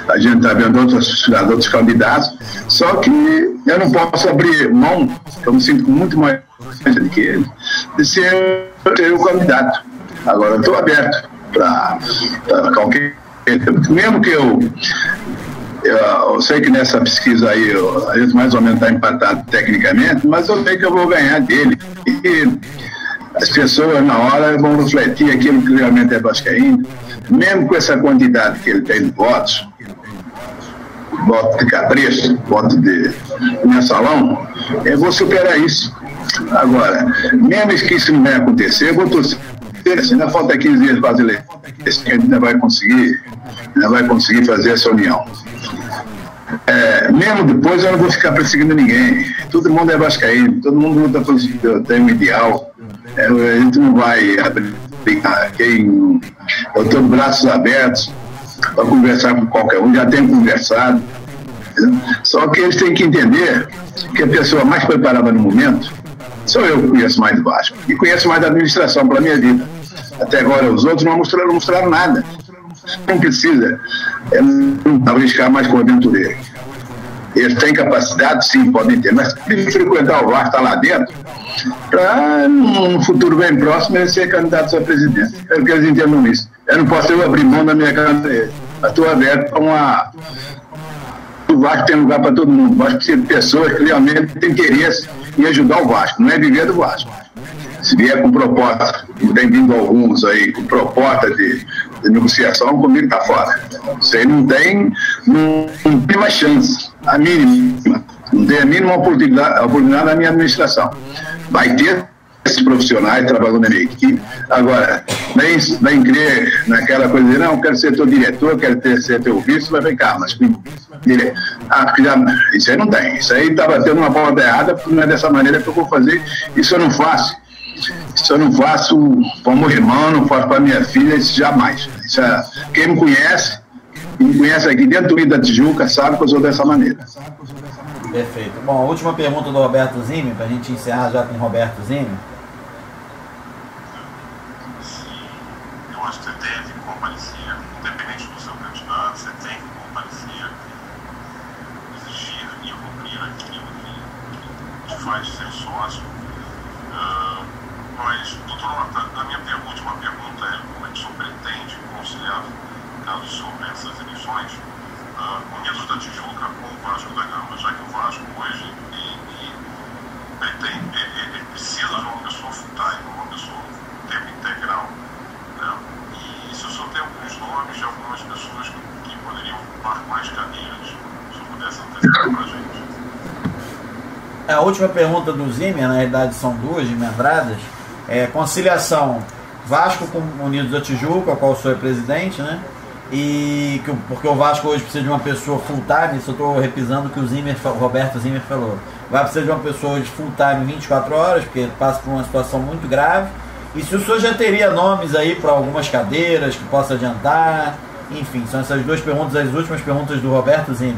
A gente está vendo outros candidatos, só que eu não posso abrir mão, eu me sinto muito mais do que ele, de ser o candidato. Agora, eu estou aberto para qualquer. Mesmo que eu sei que nessa pesquisa aí a gente mais ou menos está empatado tecnicamente, mas eu sei que eu vou ganhar dele. E as pessoas na hora vão refletir aquilo que realmente é vascaíno, mesmo com essa quantidade que ele tem de votos, voto de capricho, voto de mensalão, eu vou superar isso. Agora, mesmo que isso não vai acontecer, eu vou torcer. Ainda falta 15 dias para as eleições, a gente ainda vai conseguir fazer essa união. Mesmo depois eu não vou ficar perseguindo ninguém. Todo mundo é vascaíno, todo mundo luta por ter um ideal. A gente não vai abrir. Eu estou de braços abertos para conversar com qualquer um, já tenho conversado. Só que eles têm que entender que a pessoa mais preparada no momento sou eu que conheço mais de Vasco e conheço mais da administração para a minha vida. Até agora os outros não mostraram nada. Não precisa arriscar mais com o aventureiro. Eles têm capacidade, sim, podem ter, mas se frequentar o Vasco, estar lá dentro, para num futuro bem próximo eles ser candidatos a presidente. Eu quero que eles entendam isso. Eu não posso abrir mão da minha candidatura. Estou aberto para uma. O Vasco tem lugar para todo mundo. O Vasco precisa de pessoas que realmente têm interesse em ajudar o Vasco, não é viver do Vasco. Se vier com proposta, tem vindo alguns aí, com proposta de negociação, comigo está fora. Você não tem mais chance, a mínima. Não tem a mínima oportunidade na minha administração. Vai ter esses profissionais trabalhando na minha equipe. Agora, vem crer naquela coisa de não, quero ser teu diretor, quero ser teu vice, vai ficar, mas isso aí não tem. Isso aí está batendo uma porta errada, porque não é dessa maneira que eu vou fazer. Isso eu não faço. Isso eu não faço para o meu irmão, não faço para minha filha, isso jamais. Isso quem me conhece aqui dentro da Tijuca, sabe que eu sou dessa maneira. Perfeito. Bom, a última pergunta do Roberto Zimmer, para a gente encerrar já com o Roberto Zimmer. Eu acho que você deve comparecer, independente do seu candidato, você tem que comparecer, exigir e cumprir aquilo que te faz ser sócio. Mas, doutor Horta, a minha última pergunta é: como é que o senhor pretende conciliar, caso o senhor vença as eleições, Unidos da Tijuca com o Vasco da Gama, já que o Vasco hoje precisa de uma pessoa full-time, uma pessoa tempo integral, né? E se o senhor tem alguns nomes de algumas pessoas que poderiam ocupar mais cadeiras, se o senhor pudesse antecipar para a gente. A última pergunta do Zimmer, na realidade são duas emendadas, conciliação Vasco com Unidos da Tijuca, a qual o senhor é presidente, né? E porque o Vasco hoje precisa de uma pessoa full time, isso eu estou repisando o que o Roberto Zimmer falou. Vai precisar de uma pessoa hoje full time 24 horas, porque passa por uma situação muito grave. E se o senhor já teria nomes aí para algumas cadeiras que possa adiantar, enfim, são essas duas perguntas, as últimas perguntas do Roberto Zimmer.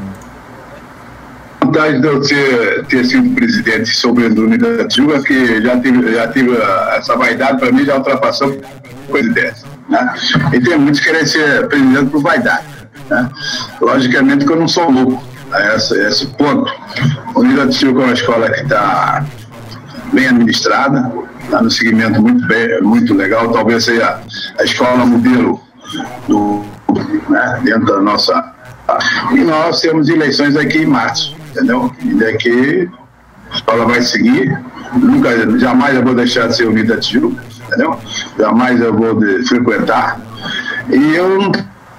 A vantagem de eu ter sido presidente sobre a Unidos da Tijuca, que já tive essa vaidade, para mim já ultrapassou a presidência. Né? E tem muitos que querem ser presidente por vaidade. Né? Logicamente que eu não sou louco a esse ponto. A Unidos da Tijuca é uma escola que está bem administrada, está no segmento muito legal, talvez seja a escola modelo dentro da nossa. E nós temos eleições aqui em março, entendeu? E daqui a escola vai seguir. Jamais eu vou deixar de ser Unidos da Tijuca, entendeu? Jamais eu vou frequentar. E eu não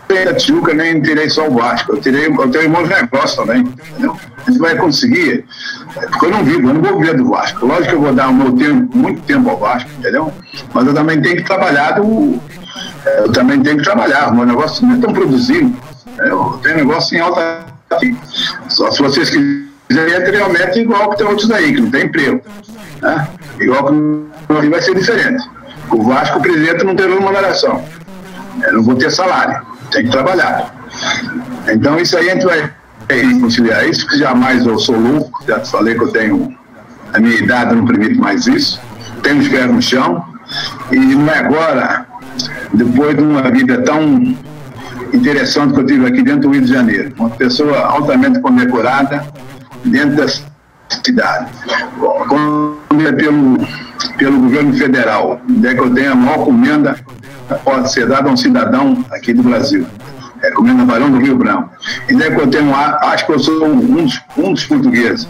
tenho a Tijuca, nem tirei só o Vasco. Eu tenho irmãos de negócio também, entendeu? A gente vai conseguir, porque eu não vou viver do Vasco. Lógico que eu vou dar o meu tempo, muito tempo ao Vasco, entendeu? Mas eu também tenho que trabalhar o meu negócio não é tão produzido. Eu tenho negócio em alta. Só se vocês quiserem anteriormente, igual que tem outros aí, que não tem emprego. Né? Igual que vai ser diferente. O Vasco, o presidente, não tem remuneração. Eu não vou ter salário. Tem que trabalhar. Então, isso aí a gente vai conciliar isso, que jamais eu sou louco. Já te falei que eu tenho. A minha idade não permite mais isso. Tenho os pés no chão. E não é agora, depois de uma vida tão interessante que eu tive aqui dentro do Rio de Janeiro, uma pessoa altamente condecorada dentro da cidade. Quando é pelo governo federal, onde é que eu tenho a maior comenda pode ser dada a um cidadão aqui do Brasil, comenda Barão do Rio Branco. Onde é que eu tenho acho que eu sou um dos portugueses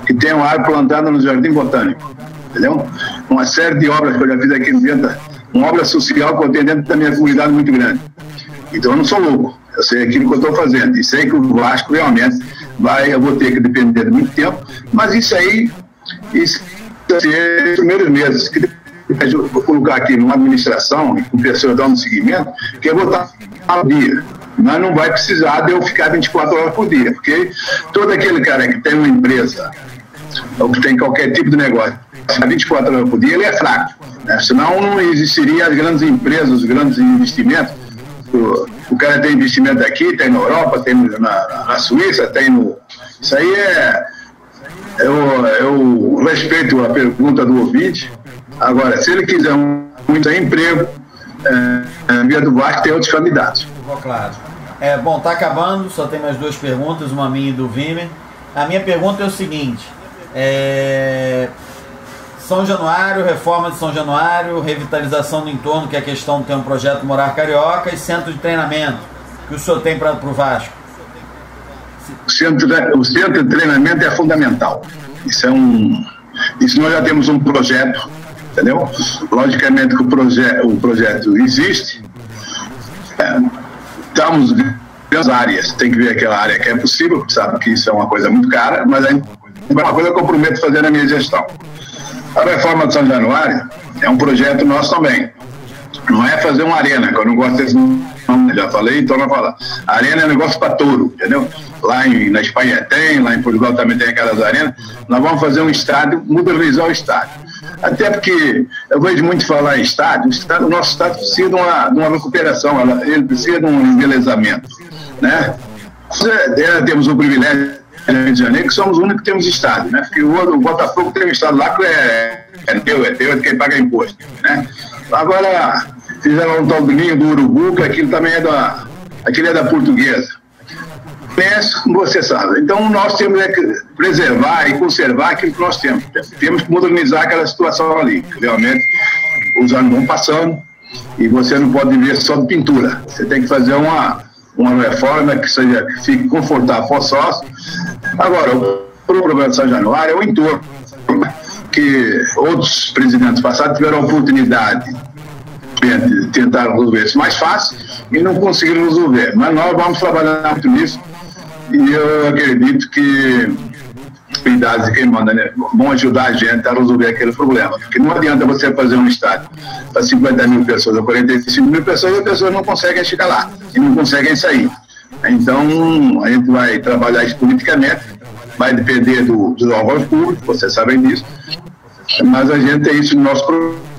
que tem um ar plantado no Jardim Botânico, entendeu? Uma série de obras que eu já fiz aqui dentro, uma obra social que eu tenho dentro da minha comunidade muito grande. Então eu não sou louco, eu sei aquilo que eu estou fazendo e sei que o Vasco realmente eu vou ter que depender de muito tempo, mas isso vai ser os primeiros meses que eu vou colocar aqui numa administração e com pessoas dando seguimento, que eu vou estar ao dia, mas não vai precisar de eu ficar 24 horas por dia, porque todo aquele cara que tem uma empresa ou que tem qualquer tipo de negócio 24 horas por dia, ele é fraco, né? Senão não existiria as grandes empresas, os grandes investimentos. O cara tem investimento aqui, tem na Europa, tem na Suíça, tem no... Isso aí eu respeito a pergunta do ouvinte. Agora, se ele quiser muito emprego, via do Vasco tem outros candidatos. Claro. Bom, tá acabando, só tem mais duas perguntas, uma minha e do Vimer. A minha pergunta é o seguinte: São Januário, reforma de São Januário, revitalização do entorno, que é a questão de ter um projeto Morar Carioca, e centro de treinamento, que o senhor tem para o Vasco? O centro de treinamento é fundamental. Isso nós já temos um projeto, entendeu? Logicamente que o projeto existe. Estamos nas áreas, tem que ver aquela área que é possível, sabe que isso é uma coisa muito cara, mas é uma coisa que eu prometo fazer na minha gestão. A reforma de São Januário é um projeto nosso também. Não é fazer uma arena, que eu não gosto desse nome, já falei, então não vou falar. A arena é um negócio para touro, entendeu? Lá na Espanha tem, lá em Portugal também tem aquelas arenas. Nós vamos fazer um estádio, modernizar o estádio. Até porque eu vejo muito falar em estádio, o nosso estádio precisa de uma recuperação, ele precisa de um embelezamento, né? Temos o privilégio Rio de Janeiro, que somos os únicos que temos estádio, né? Porque o Botafogo tem um estádio lá que é teu, é de quem paga imposto, né? Agora, fizeram um tal do Ninho do Urubu, que aquilo também aquilo é da Portuguesa. Penso, como você sabe. Então, nós temos que preservar e conservar aquilo que nós temos. Temos que modernizar aquela situação ali. Realmente, os anos vão passando e você não pode viver só de pintura. Você tem que fazer uma reforma que fique confortável para o sócio. Agora, o problema de São Januário é o entorno, que outros presidentes passados tiveram a oportunidade de tentar resolver isso mais fácil e não conseguiram resolver. Mas nós vamos trabalhar muito nisso e eu acredito que cuidados de quem manda, né, vão ajudar a gente a resolver aquele problema. Porque não adianta você fazer um estádio para 50 mil pessoas ou 45 mil pessoas e as pessoas não conseguem chegar lá e não conseguem sair. Então, a gente vai trabalhar isso politicamente, vai depender dos órgãos públicos, vocês sabem disso, mas a gente tem isso no nosso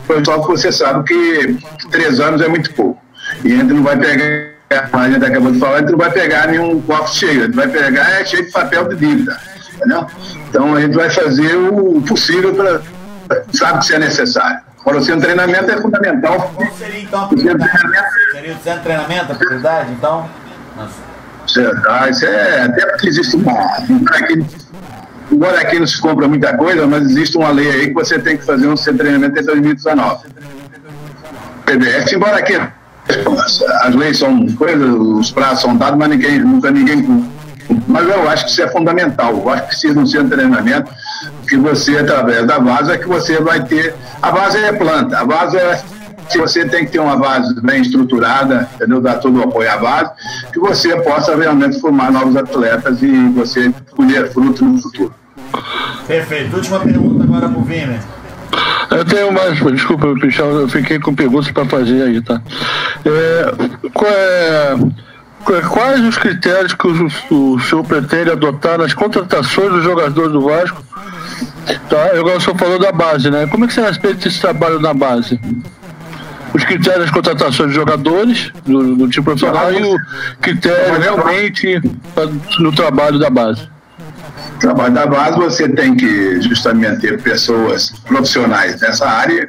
pessoal, que você sabe que 3 anos é muito pouco. E a gente não vai pegar, a gente acabou de falar, a gente não vai pegar nenhum copo cheio, a gente vai pegar cheio de papel de dívida. Entendeu? Então a gente vai fazer o possível para sabe que isso é necessário. Agora o centro de treinamento é fundamental. Qual seria então a prioridade? Seria o centro de treinamento a prioridade, então? Isso é, até porque existe embora aqui não se compra muita coisa, mas existe uma lei aí que você tem que fazer um centro de treinamento em 2019. PDF, embora aqui as leis são coisas, os prazos são dados, mas nunca ninguém. Mas eu acho que isso é fundamental. Eu acho que precisa de um centro de treinamento que você, através da base, é que você vai ter. A base é planta. A base é. Se você tem que ter uma base bem estruturada, entendeu? Dar todo o apoio à base, que você possa realmente formar novos atletas e você colher frutos no futuro. Perfeito. Última pergunta agora para o Vini. Eu tenho mais, desculpa, Pichal, eu fiquei com perguntas para fazer aí, tá? Quais os critérios que o senhor pretende adotar nas contratações dos jogadores do Vasco? Tá? O senhor falou da base, né? Como é que você respeita esse trabalho na base? Os critérios das contratações de jogadores do time profissional e o critério realmente no trabalho da base. No trabalho da base você tem que justamente ter pessoas profissionais nessa área,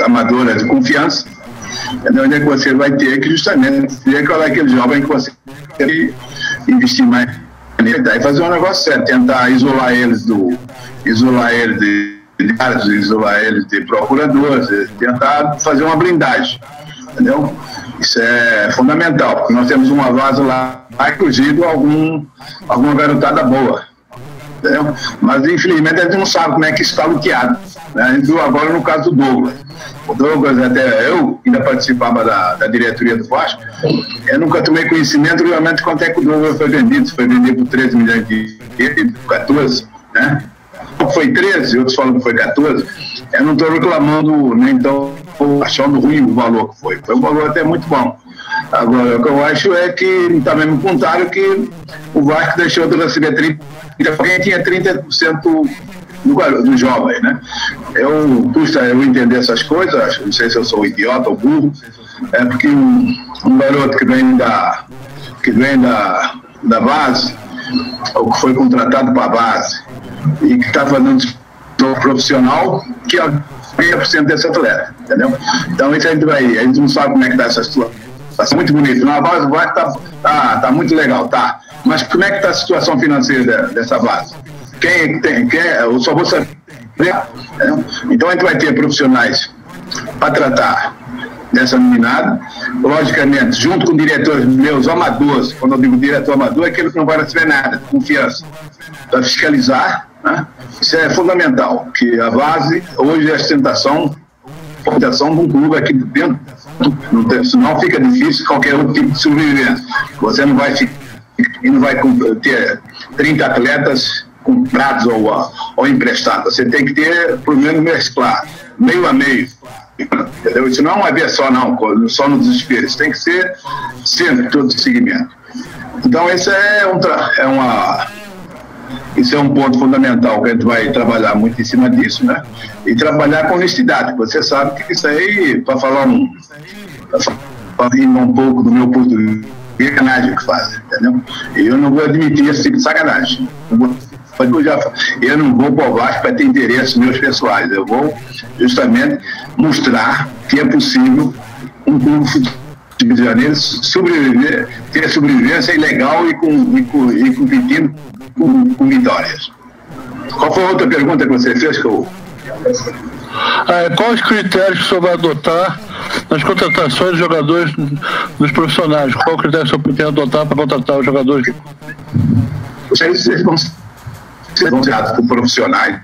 amadoras de confiança, onde é que você vai ter que justamente ver qual é aquele jovem que você tem que investir mais e fazer um negócio certo, tentar isolar eles de procuradores, tentar fazer uma blindagem, entendeu? Isso é fundamental, porque nós temos uma vaza lá, inclusive alguma garotada boa, entendeu? Mas infelizmente a gente não sabe como é que isso está bloqueado, né? A gente viu agora no caso do Douglas. O Douglas, até eu ainda participava da diretoria do Vasco, eu nunca tomei conhecimento realmente de quanto é que o Douglas foi vendido. Foi vendido por 13 milhões de 14, né? Foi 13, outros falam que foi 14. Eu não estou reclamando, nem estou achando ruim o valor que foi. Foi um valor até muito bom. Agora, o que eu acho é que também me contaram que o Vasco deixou de receber 30%, alguém tinha 30% dos jovens, né? Custa eu entender essas coisas, não sei se eu sou idiota ou burro, é porque um garoto que vem da base, ou que foi contratado para a base, e que está fazendo profissional, que é 30% desse atleta, entendeu? Então isso a gente não sabe como é que está essa situação. Está muito bonito. Na base tá muito legal, tá? Mas como é que está a situação financeira dessa base? Eu só vou saber. Então a gente vai ter profissionais para tratar dessa meninada, logicamente, junto com diretores meus amadores. Quando eu digo diretor amador, é aquele que não vai receber nada, confiança, para fiscalizar, né? Isso é fundamental, que a base, hoje é a sustentação de um clube aqui dentro, senão fica difícil qualquer outro tipo de sobrevivência. Você não vai ter 30 atletas comprados ou emprestados. Você tem que ter, pelo menos, mesclar, meio a meio. Entendeu? Isso não é uma vez só, não, só no desespero. Isso tem que ser sempre, todo o segmento. Então, esse é um ponto fundamental, que a gente vai trabalhar muito em cima disso, né? E trabalhar com honestidade. Você sabe que isso aí, para falar um pouco do meu ponto de sacanagem que fazem, entendeu? E eu não vou admitir esse tipo de sacanagem. Eu não vou para o Vasco para ter interesses meus pessoais. Eu vou justamente mostrar que é possível um clube de Rio de Janeiro sobreviver, ter sobrevivência legal e competindo com vitórias. Qual foi a outra pergunta que você fez? Quais os critérios que o senhor vai adotar nas contratações de jogadores dos profissionais? Qual o critério que o senhor pretende adotar para contratar os jogadores? Vocês vão ser por profissionais.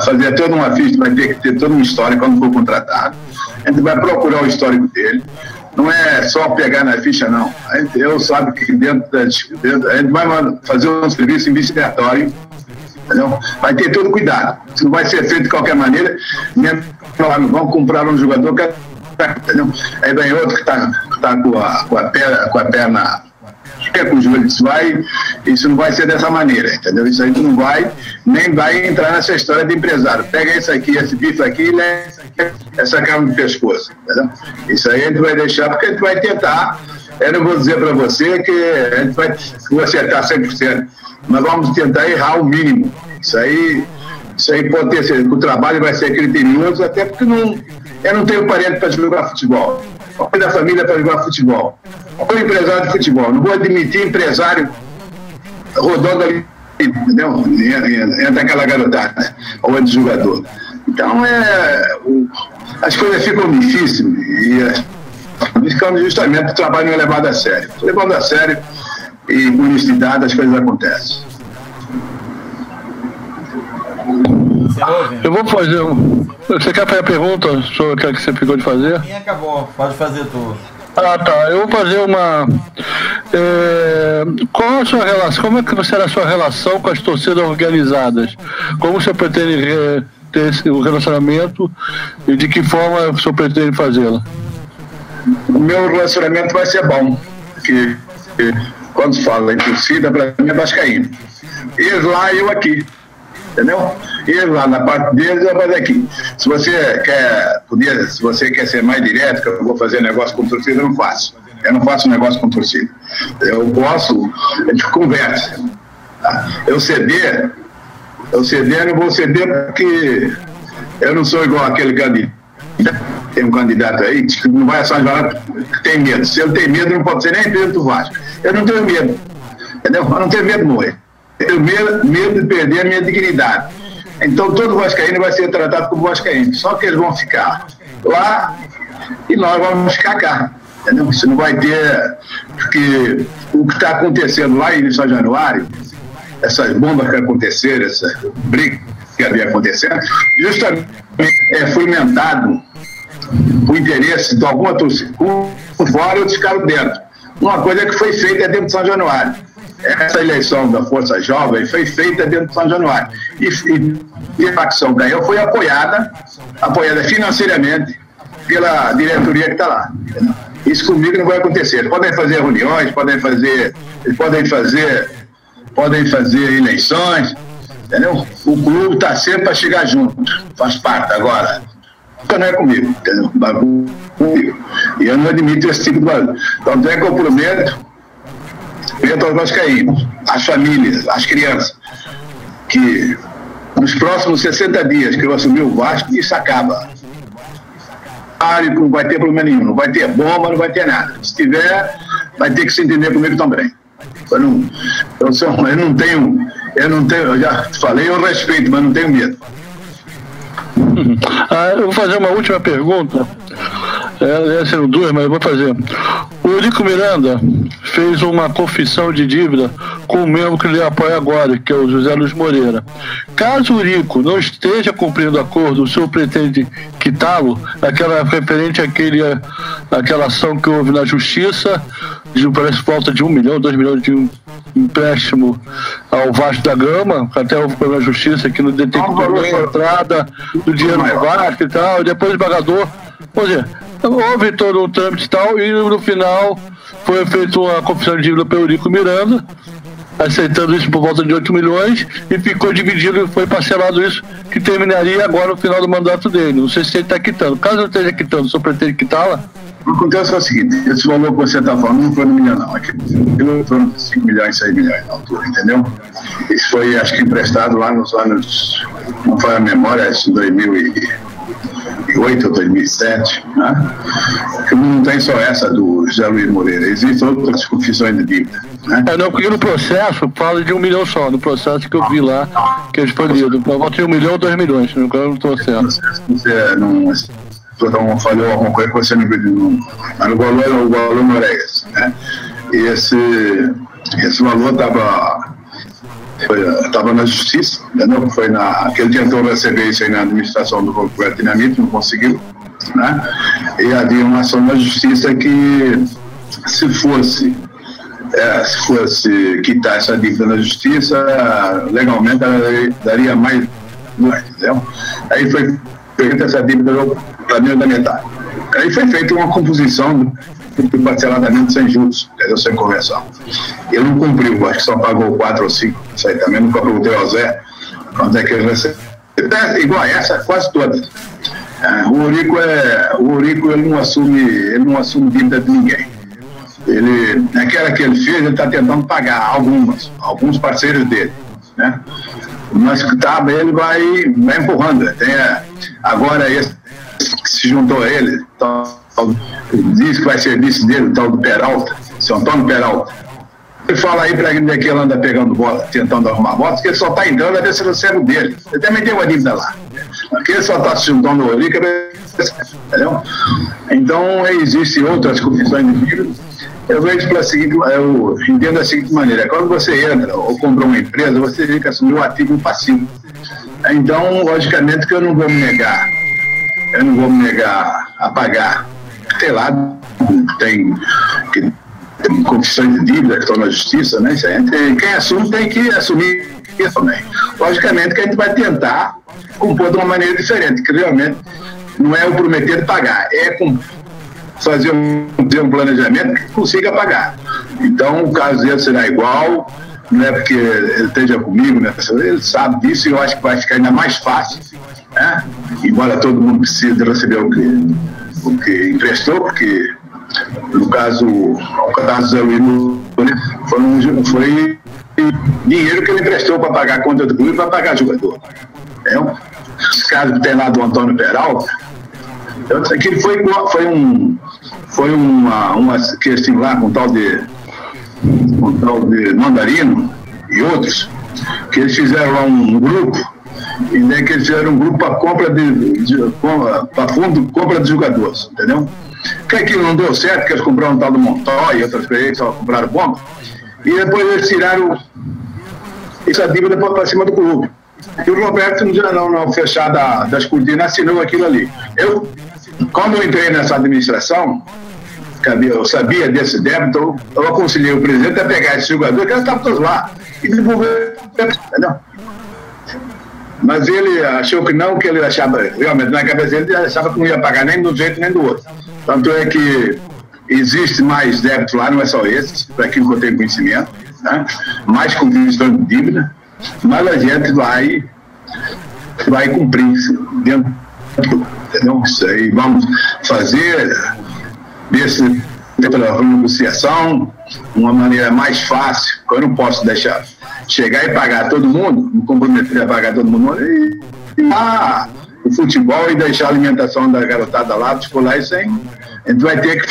Fazer toda uma ficha, vai ter que ter toda uma história quando for contratado. A gente vai procurar o histórico dele. Não é só pegar na ficha, não. Eu sabe que dentro a gente vai fazer um serviço investigatório, entendeu? Vai ter todo cuidado. Isso não vai ser feito de qualquer maneira. Vamos comprar um jogador que, entendeu? Aí vem outro que está com a perna com o joelho, isso não vai ser dessa maneira, entendeu? Isso aí tu não vai, nem vai entrar nessa história de empresário. Pega isso aqui, esse bife aqui e leva essa carne do pescoço, entendeu? Isso aí a gente vai deixar, porque a gente vai tentar. Eu não vou dizer para você que a gente vai acertar 100%, mas vamos tentar errar o mínimo. Isso aí pode ter certeza. O trabalho vai ser criterioso, até porque eu não tenho parente para jogar futebol. Não da família para jogar futebol. Eu sou empresário de futebol. Não vou admitir empresário rodando ali, entendeu? Entra aquela garotada, ou de jogador. Então, as coisas ficam difíceis e ficamos justamente o trabalho não é levado a sério. Levando a sério e com honestidade as coisas acontecem. Eu vou fazer. Você quer fazer a pergunta sobre o que você ficou de fazer? Sim, acabou. Pode fazer tu. Tá. Eu vou fazer uma. Qual a sua relação? Como é que será a sua relação com as torcidas organizadas? Como você pretende ter esse relacionamento e de que forma o senhor pretende fazê-lo? O meu relacionamento vai ser bom, porque quando se fala em torcida, para mim é vascaíno. Eles lá, eu aqui. Entendeu? Eles lá na parte deles, eu fazer aqui. Se você quer ser mais direto, que eu vou fazer negócio com torcida, eu não faço. Eu não faço negócio com torcida. Eu posso, a gente conversa. Tá? Eu não vou ceder porque eu não sou igual aquele candidato. Tem um candidato aí que não vai a São João, que tem medo. Se ele tem medo, não pode ser nem presidente do Vasco. Eu não tenho medo. Entendeu? Eu não tenho medo de morrer. Eu tenho medo de perder a minha dignidade. Então todo vascaíno vai ser tratado como vascaíno. Só que eles vão ficar lá e nós vamos ficar cá. Entendeu? Isso não vai ter... Porque o que está acontecendo lá em São Januário, essas bombas que aconteceram, essa briga que havia acontecendo, justamente é fomentado o interesse de alguma torcida por fora e outros ficaram dentro. Uma coisa que foi feita dentro de São Januário. Essa eleição da Força Jovem foi feita dentro de São Januário. E a facção ganhou, foi apoiada financeiramente pela diretoria que está lá. Isso comigo não vai acontecer. Eles podem fazer reuniões, podem fazer eleições, entendeu? O clube está sempre para chegar junto, faz parte agora. Isso não é comigo, entendeu? E eu não admito esse tipo de bagulho. Então, é que eu prometo aos vascaínos, às famílias, às crianças, que nos próximos 60 dias que eu assumir o Vasco, isso acaba. Não vai ter problema nenhum, não vai ter bomba, não vai ter nada. Se tiver, vai ter que se entender comigo também. Eu não tenho, eu já falei, eu respeito, mas não tenho medo. Eu vou fazer uma última pergunta. Serão duas, mas eu vou fazer. O Eurico Miranda fez uma confissão de dívida com o membro que ele apoia agora, que é o José Luiz Moreira. Caso o Eurico não esteja cumprindo o acordo, o senhor pretende quitá-lo? Referente àquela ação que houve na Justiça, parece falta de 1 milhão, 2 milhões de um empréstimo ao Vasco da Gama, até houve problema na Justiça que não detectou a entrada do dinheiro no Vasco e tal, e depois o pagador. Ou seja, houve todo um trâmite e tal, e no final foi feita uma confissão de dívida pelo Eurico Miranda, aceitando isso por volta de 8 milhões e ficou dividido e foi parcelado isso, que terminaria agora no final do mandato dele. Não sei se ele está quitando. Caso ele esteja quitando, o senhor pretende quitá-la? O que acontece é o seguinte, esse valor que você está falando não foi no milhão, não. Aquilo foi 5 milhões, 6 milhões na altura, entendeu? Isso foi, acho que, emprestado lá nos anos, não foi a memória, acho que 2008 ou 2007, né? Que não tem só essa do José Luiz Moreira, existem outras confissões de dívida, né? Não, porque no processo fala de 1 milhão só, no processo que eu vi lá, que eles foi lido. Por volta de 1 milhão ou 2 milhões, no processo. Você não falhou alguma coisa que você não viu, mas o valor não era esse, né? E esse valor estava na justiça, entendeu? Foi que ele tentou receber isso aí na administração do governo Dinamite, não conseguiu, né? E havia uma ação na justiça que se fosse quitar essa dívida na justiça, legalmente daria mais, entendeu? Aí foi feita essa dívida para menos da metade. Aí foi feita uma composição de parceladamente sem juros, entendeu? Sem conversão. Ele não cumpriu, acho que só pagou 4 ou 5, isso aí também, nunca perguntei ao Zé quanto é que ele recebeu. Igual a essa, quase todas. O Eurico ele não assume dívida de ninguém. Aquela que ele fez, ele está tentando pagar alguns parceiros dele, né? Mas ele vai empurrando. Agora esse que se juntou a ele, diz que vai ser vice dele, o tal do Peralta, seu Antônio Peralta. Ele fala aí para ele que ele anda pegando bola, tentando arrumar bola, que ele só está entrando a ver se recebe o dele. Ele também tem uma dívida lá. Porque ele só está se juntando ao Eurico, entendeu? Então existem outras confissões de dívida. Eu entendo da seguinte maneira: quando você entra ou compra uma empresa, você tem que assumir o ativo e o passivo. Então, logicamente que eu não vou me negar a pagar. Sei lá, tem confissões de dívida que estão na justiça, né? Quem assume tem que assumir isso também. Logicamente que a gente vai tentar compor de uma maneira diferente, que realmente não é o prometer pagar, é fazer um planejamento que consiga pagar. Então, o caso dele será igual, não é porque ele esteja comigo, né? Ele sabe disso e eu acho que vai ficar ainda mais fácil, né? Embora todo mundo precise receber o que emprestou, porque no caso do Zé Luiz foi dinheiro que ele emprestou para pagar a conta do clube e para pagar jogador. Esse caso que tem lá do Antônio Peralta, aquilo foi uma questão lá com tal de Mandarino e outros, que eles fizeram lá um grupo, e daí que eles fizeram um grupo para compra de jogadores, entendeu? Que aquilo não deu certo, que eles compraram um tal do Montoya e outras coisas, só compraram bomba, e depois eles tiraram essa dívida para cima do clube. E o Roberto, não fechar das cortinas, assinou aquilo ali. Quando eu entrei nessa administração, eu sabia desse débito, eu aconselhei o presidente a pegar esse jogador, que eles estavam todos lá, e devolver, entendeu? Mas ele achou que não, que ele achava, realmente na cabeça dele, ele achava que não ia pagar nem de um jeito nem do outro. Tanto é que existe mais débito lá, não é só esse, para aquilo que eu tenho conhecimento, né? Mais confissão de dívida, mas a gente vai cumprir dentro, entendeu? Isso aí, vamos fazer pela negociação uma maneira mais fácil, que eu não posso deixar chegar e pagar todo mundo, me comprometer a pagar todo mundo e o futebol e deixar a alimentação da garotada lá, escolar isso aí. A gente vai ter que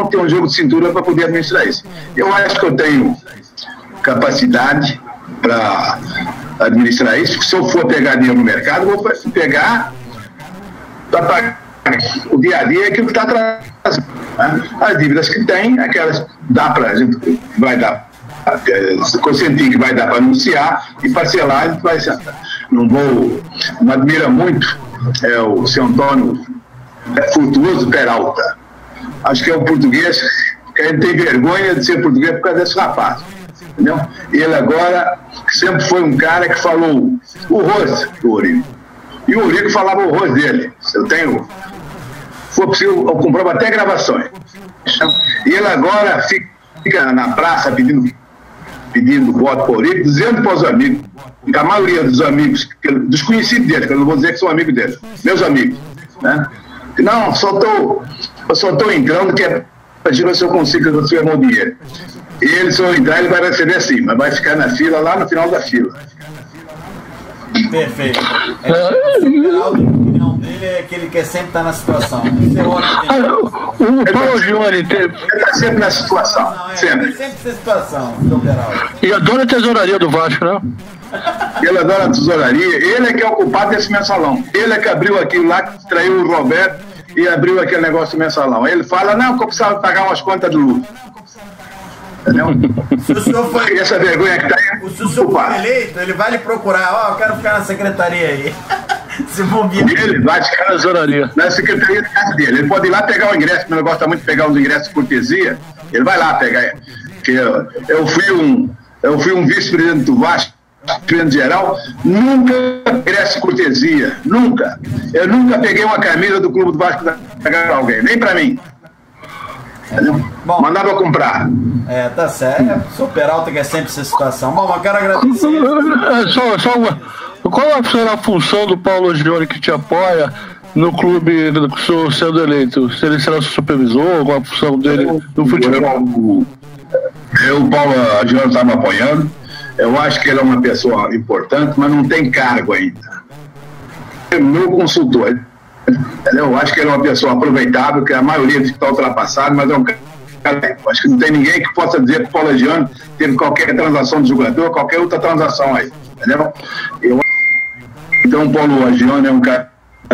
ter um jogo de cintura para poder administrar isso. Eu acho que eu tenho capacidade para administrar isso. Se eu for pegar dinheiro no mercado, vou pegar para pagar o dia a dia, aquilo que está atrás. Né? As dívidas que tem, aquelas dá para a gente, vai dar, consentir que vai dar para anunciar e parcelar, a gente vai sentar. Não admira muito o seu Antônio Frutuoso Peralta. Acho que é um português que a gente tem vergonha de ser português por causa desse rapaz. Entendeu? Ele agora sempre foi um cara que falou o rosto do Eurico. E o Eurico falava o rosto dele. Se for possível, eu comprovo até gravações. E ele agora fica na praça pedindo pedindo voto por ele, dizendo para os amigos, que a maioria dos amigos, dos conhecidos dele, que eu não vou dizer que são amigos dele, meus amigos, né? Que não, eu só estou entrando que é para ver se eu consigo fazer o seu irmão dinheiro. E ele, se eu entrar, ele vai receber sim, mas vai ficar na fila, lá no final da fila. Perfeito. A opinião dele é que ele quer sempre estar na situação. O Paulo Gione ele está sempre na situação. Sempre. Ele sempre nessa situação, seu Beraldo. E adora a tesouraria do Vasco, né? Ele adora a tesouraria. Ele é que é o culpado desse mensalão. Ele é que abriu aquilo lá, que traiu o Roberto e abriu aquele negócio do mensalão. Ele fala, não, que eu precisava pagar umas contas de luz. Entendeu? Se o senhor foi, essa vergonha que tá aí. se o senhor for eleito, ele vai lhe procurar. Eu quero ficar na secretaria aí. Se bobear. Ele vai ficar na tesouraria. Na secretaria da casa dele. Ele pode ir lá pegar o ingresso, mas ele gosta muito de pegar os ingressos de cortesia. Ele vai lá pegar. Porque eu fui um vice-presidente do Vasco, presidente geral, nunca ingresso de cortesia. Nunca. Eu nunca peguei uma camisa do Clube do Vasco para pegar alguém, nem para mim. Bom, mandava comprar. Tá certo. O Peralta quer sempre essa situação. Bom, eu quero agradecer. Só uma. Qual será a função do Paulo Gione que te apoia no clube sendo eleito? Se ele será supervisor, alguma função dele no futebol? O Paulo Gione está me apoiando. Eu acho que ele é uma pessoa importante, mas não tem cargo ainda. É meu consultor. Eu acho que ele é uma pessoa aproveitável, que a maioria está ultrapassado, mas é um cara. Acho que não tem ninguém que possa dizer que o Paulo Gione teve qualquer transação de jogador, qualquer outra transação aí. Entendeu? Então o Paulo Gione é um cara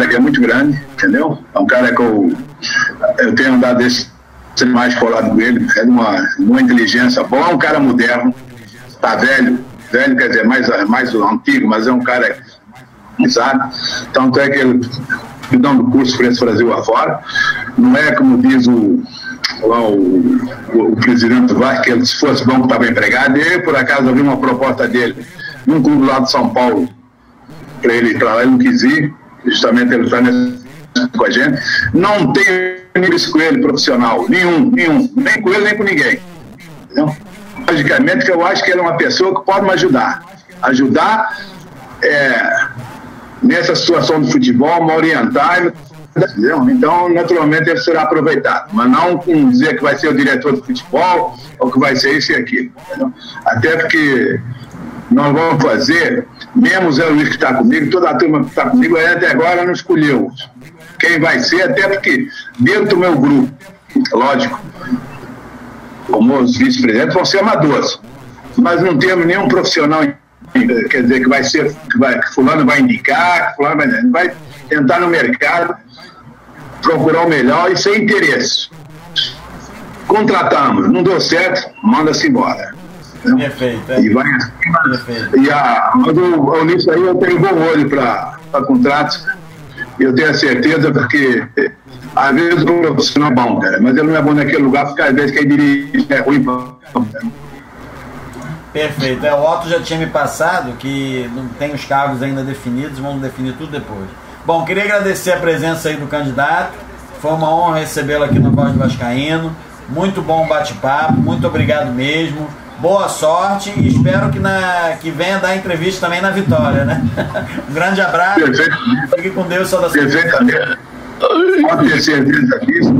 que é muito grande, entendeu? É um cara que eu tenho andado mais colado com ele, é de uma inteligência boa, é um cara moderno, tá velho quer dizer, mais antigo, mas é um cara sabe? Tanto é que ele dão do curso para esse Brasil afora. Não é como diz o presidente do Vasco, que se fosse bom que estava empregado. Eu, por acaso, vi uma proposta dele num clube lá de São Paulo para ele ir para lá, ele não quis ir, justamente ele está com a gente. Não tenho isso com ele profissional, nenhum, nem com ele, nem com ninguém. Entendeu? Logicamente que eu acho que ele é uma pessoa que pode me ajudar nessa situação do futebol, me orientar, entendeu? Então, naturalmente, ele será aproveitado, mas não com dizer que vai ser o diretor do futebol ou que vai ser isso e aquilo, entendeu? Até porque nós vamos fazer, mesmo o Zé Luiz que está comigo, toda a turma que está comigo, até agora não escolheu quem vai ser, até porque dentro do meu grupo, lógico, como os vice-presidentes vão ser amadores, mas não temos nenhum profissional, quer dizer, que fulano vai indicar, que fulano vai tentar no mercado procurar o melhor e sem interesse. Contratamos, não deu certo, manda-se embora. Perfeito. E vai assim. Mas nisso aí eu tenho bom olho para contratos. Eu tenho a certeza, porque às vezes o profissional é bom, cara, mas ele não é bom naquele lugar, porque às vezes quem dirige é ruim. Perfeito. O Otto já tinha me passado que não tem os cargos ainda definidos, vamos definir tudo depois. Bom, queria agradecer a presença aí do candidato. Foi uma honra recebê-lo aqui no Voz do Vascaíno. Muito bom bate-papo, muito obrigado mesmo. Boa sorte e espero que venha dar entrevista também na Vitória, né? Um grande abraço. Perfeito. Fique com Deus, saudações. Perfeitamente. Pode ter certeza disso,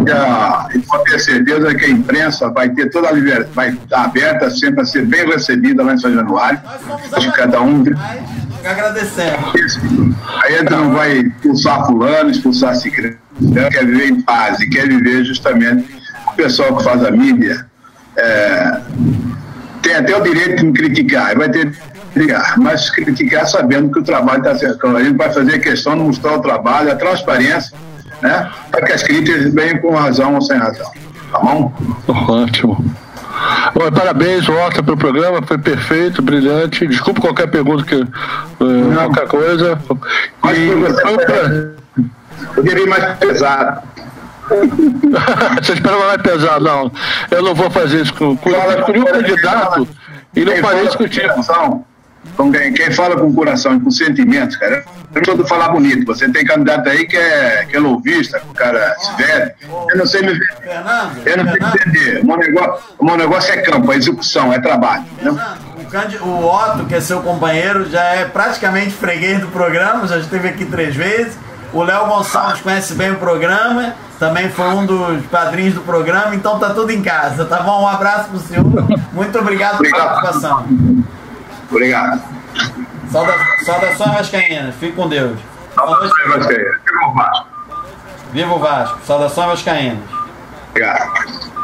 e pode ter certeza que a imprensa vai ter toda a liberdade, vai estar aberta sempre a ser bem recebida lá em São Januário. Acho que cada um. Agradecemos. Aí a gente não vai expulsar fulano, expulsar ciclano. Quer viver em paz e quer viver justamente o pessoal que faz a mídia. Tem até o direito de me criticar, vai ter que criticar, mas criticar sabendo que o trabalho está certo. A gente vai fazer questão de mostrar o trabalho, a transparência, né? Para que as críticas venham com razão ou sem razão. Tá bom? Ótimo. Bom, parabéns, Horta, pelo programa, foi perfeito, brilhante. Desculpa qualquer pergunta, qualquer coisa. Eu queria ir mais pesado. Você esperava mais pesado? Não, eu não vou fazer isso com nenhum candidato e não farei isso contigo. Quem fala com o coração e com sentimentos, cara, eu não tô falar bonito. Você tem candidato aí que é louvista, que o cara se vê. Eu não sei me ver. Eu não sei entender. O meu negócio é campo, é execução, é trabalho. Entendeu? O Otto, que é seu companheiro, já é praticamente freguês do programa, já esteve aqui 3 vezes. O Léo Gonçalves conhece bem o programa, também foi um dos padrinhos do programa, então tá tudo em casa, tá bom? Um abraço pro senhor, muito obrigado pela participação. Obrigado. Saudações vascaínas, fique com Deus. Saudações vascaínas. Viva o Vasco. Viva o Vasco. Saudações vascaínas. Obrigado.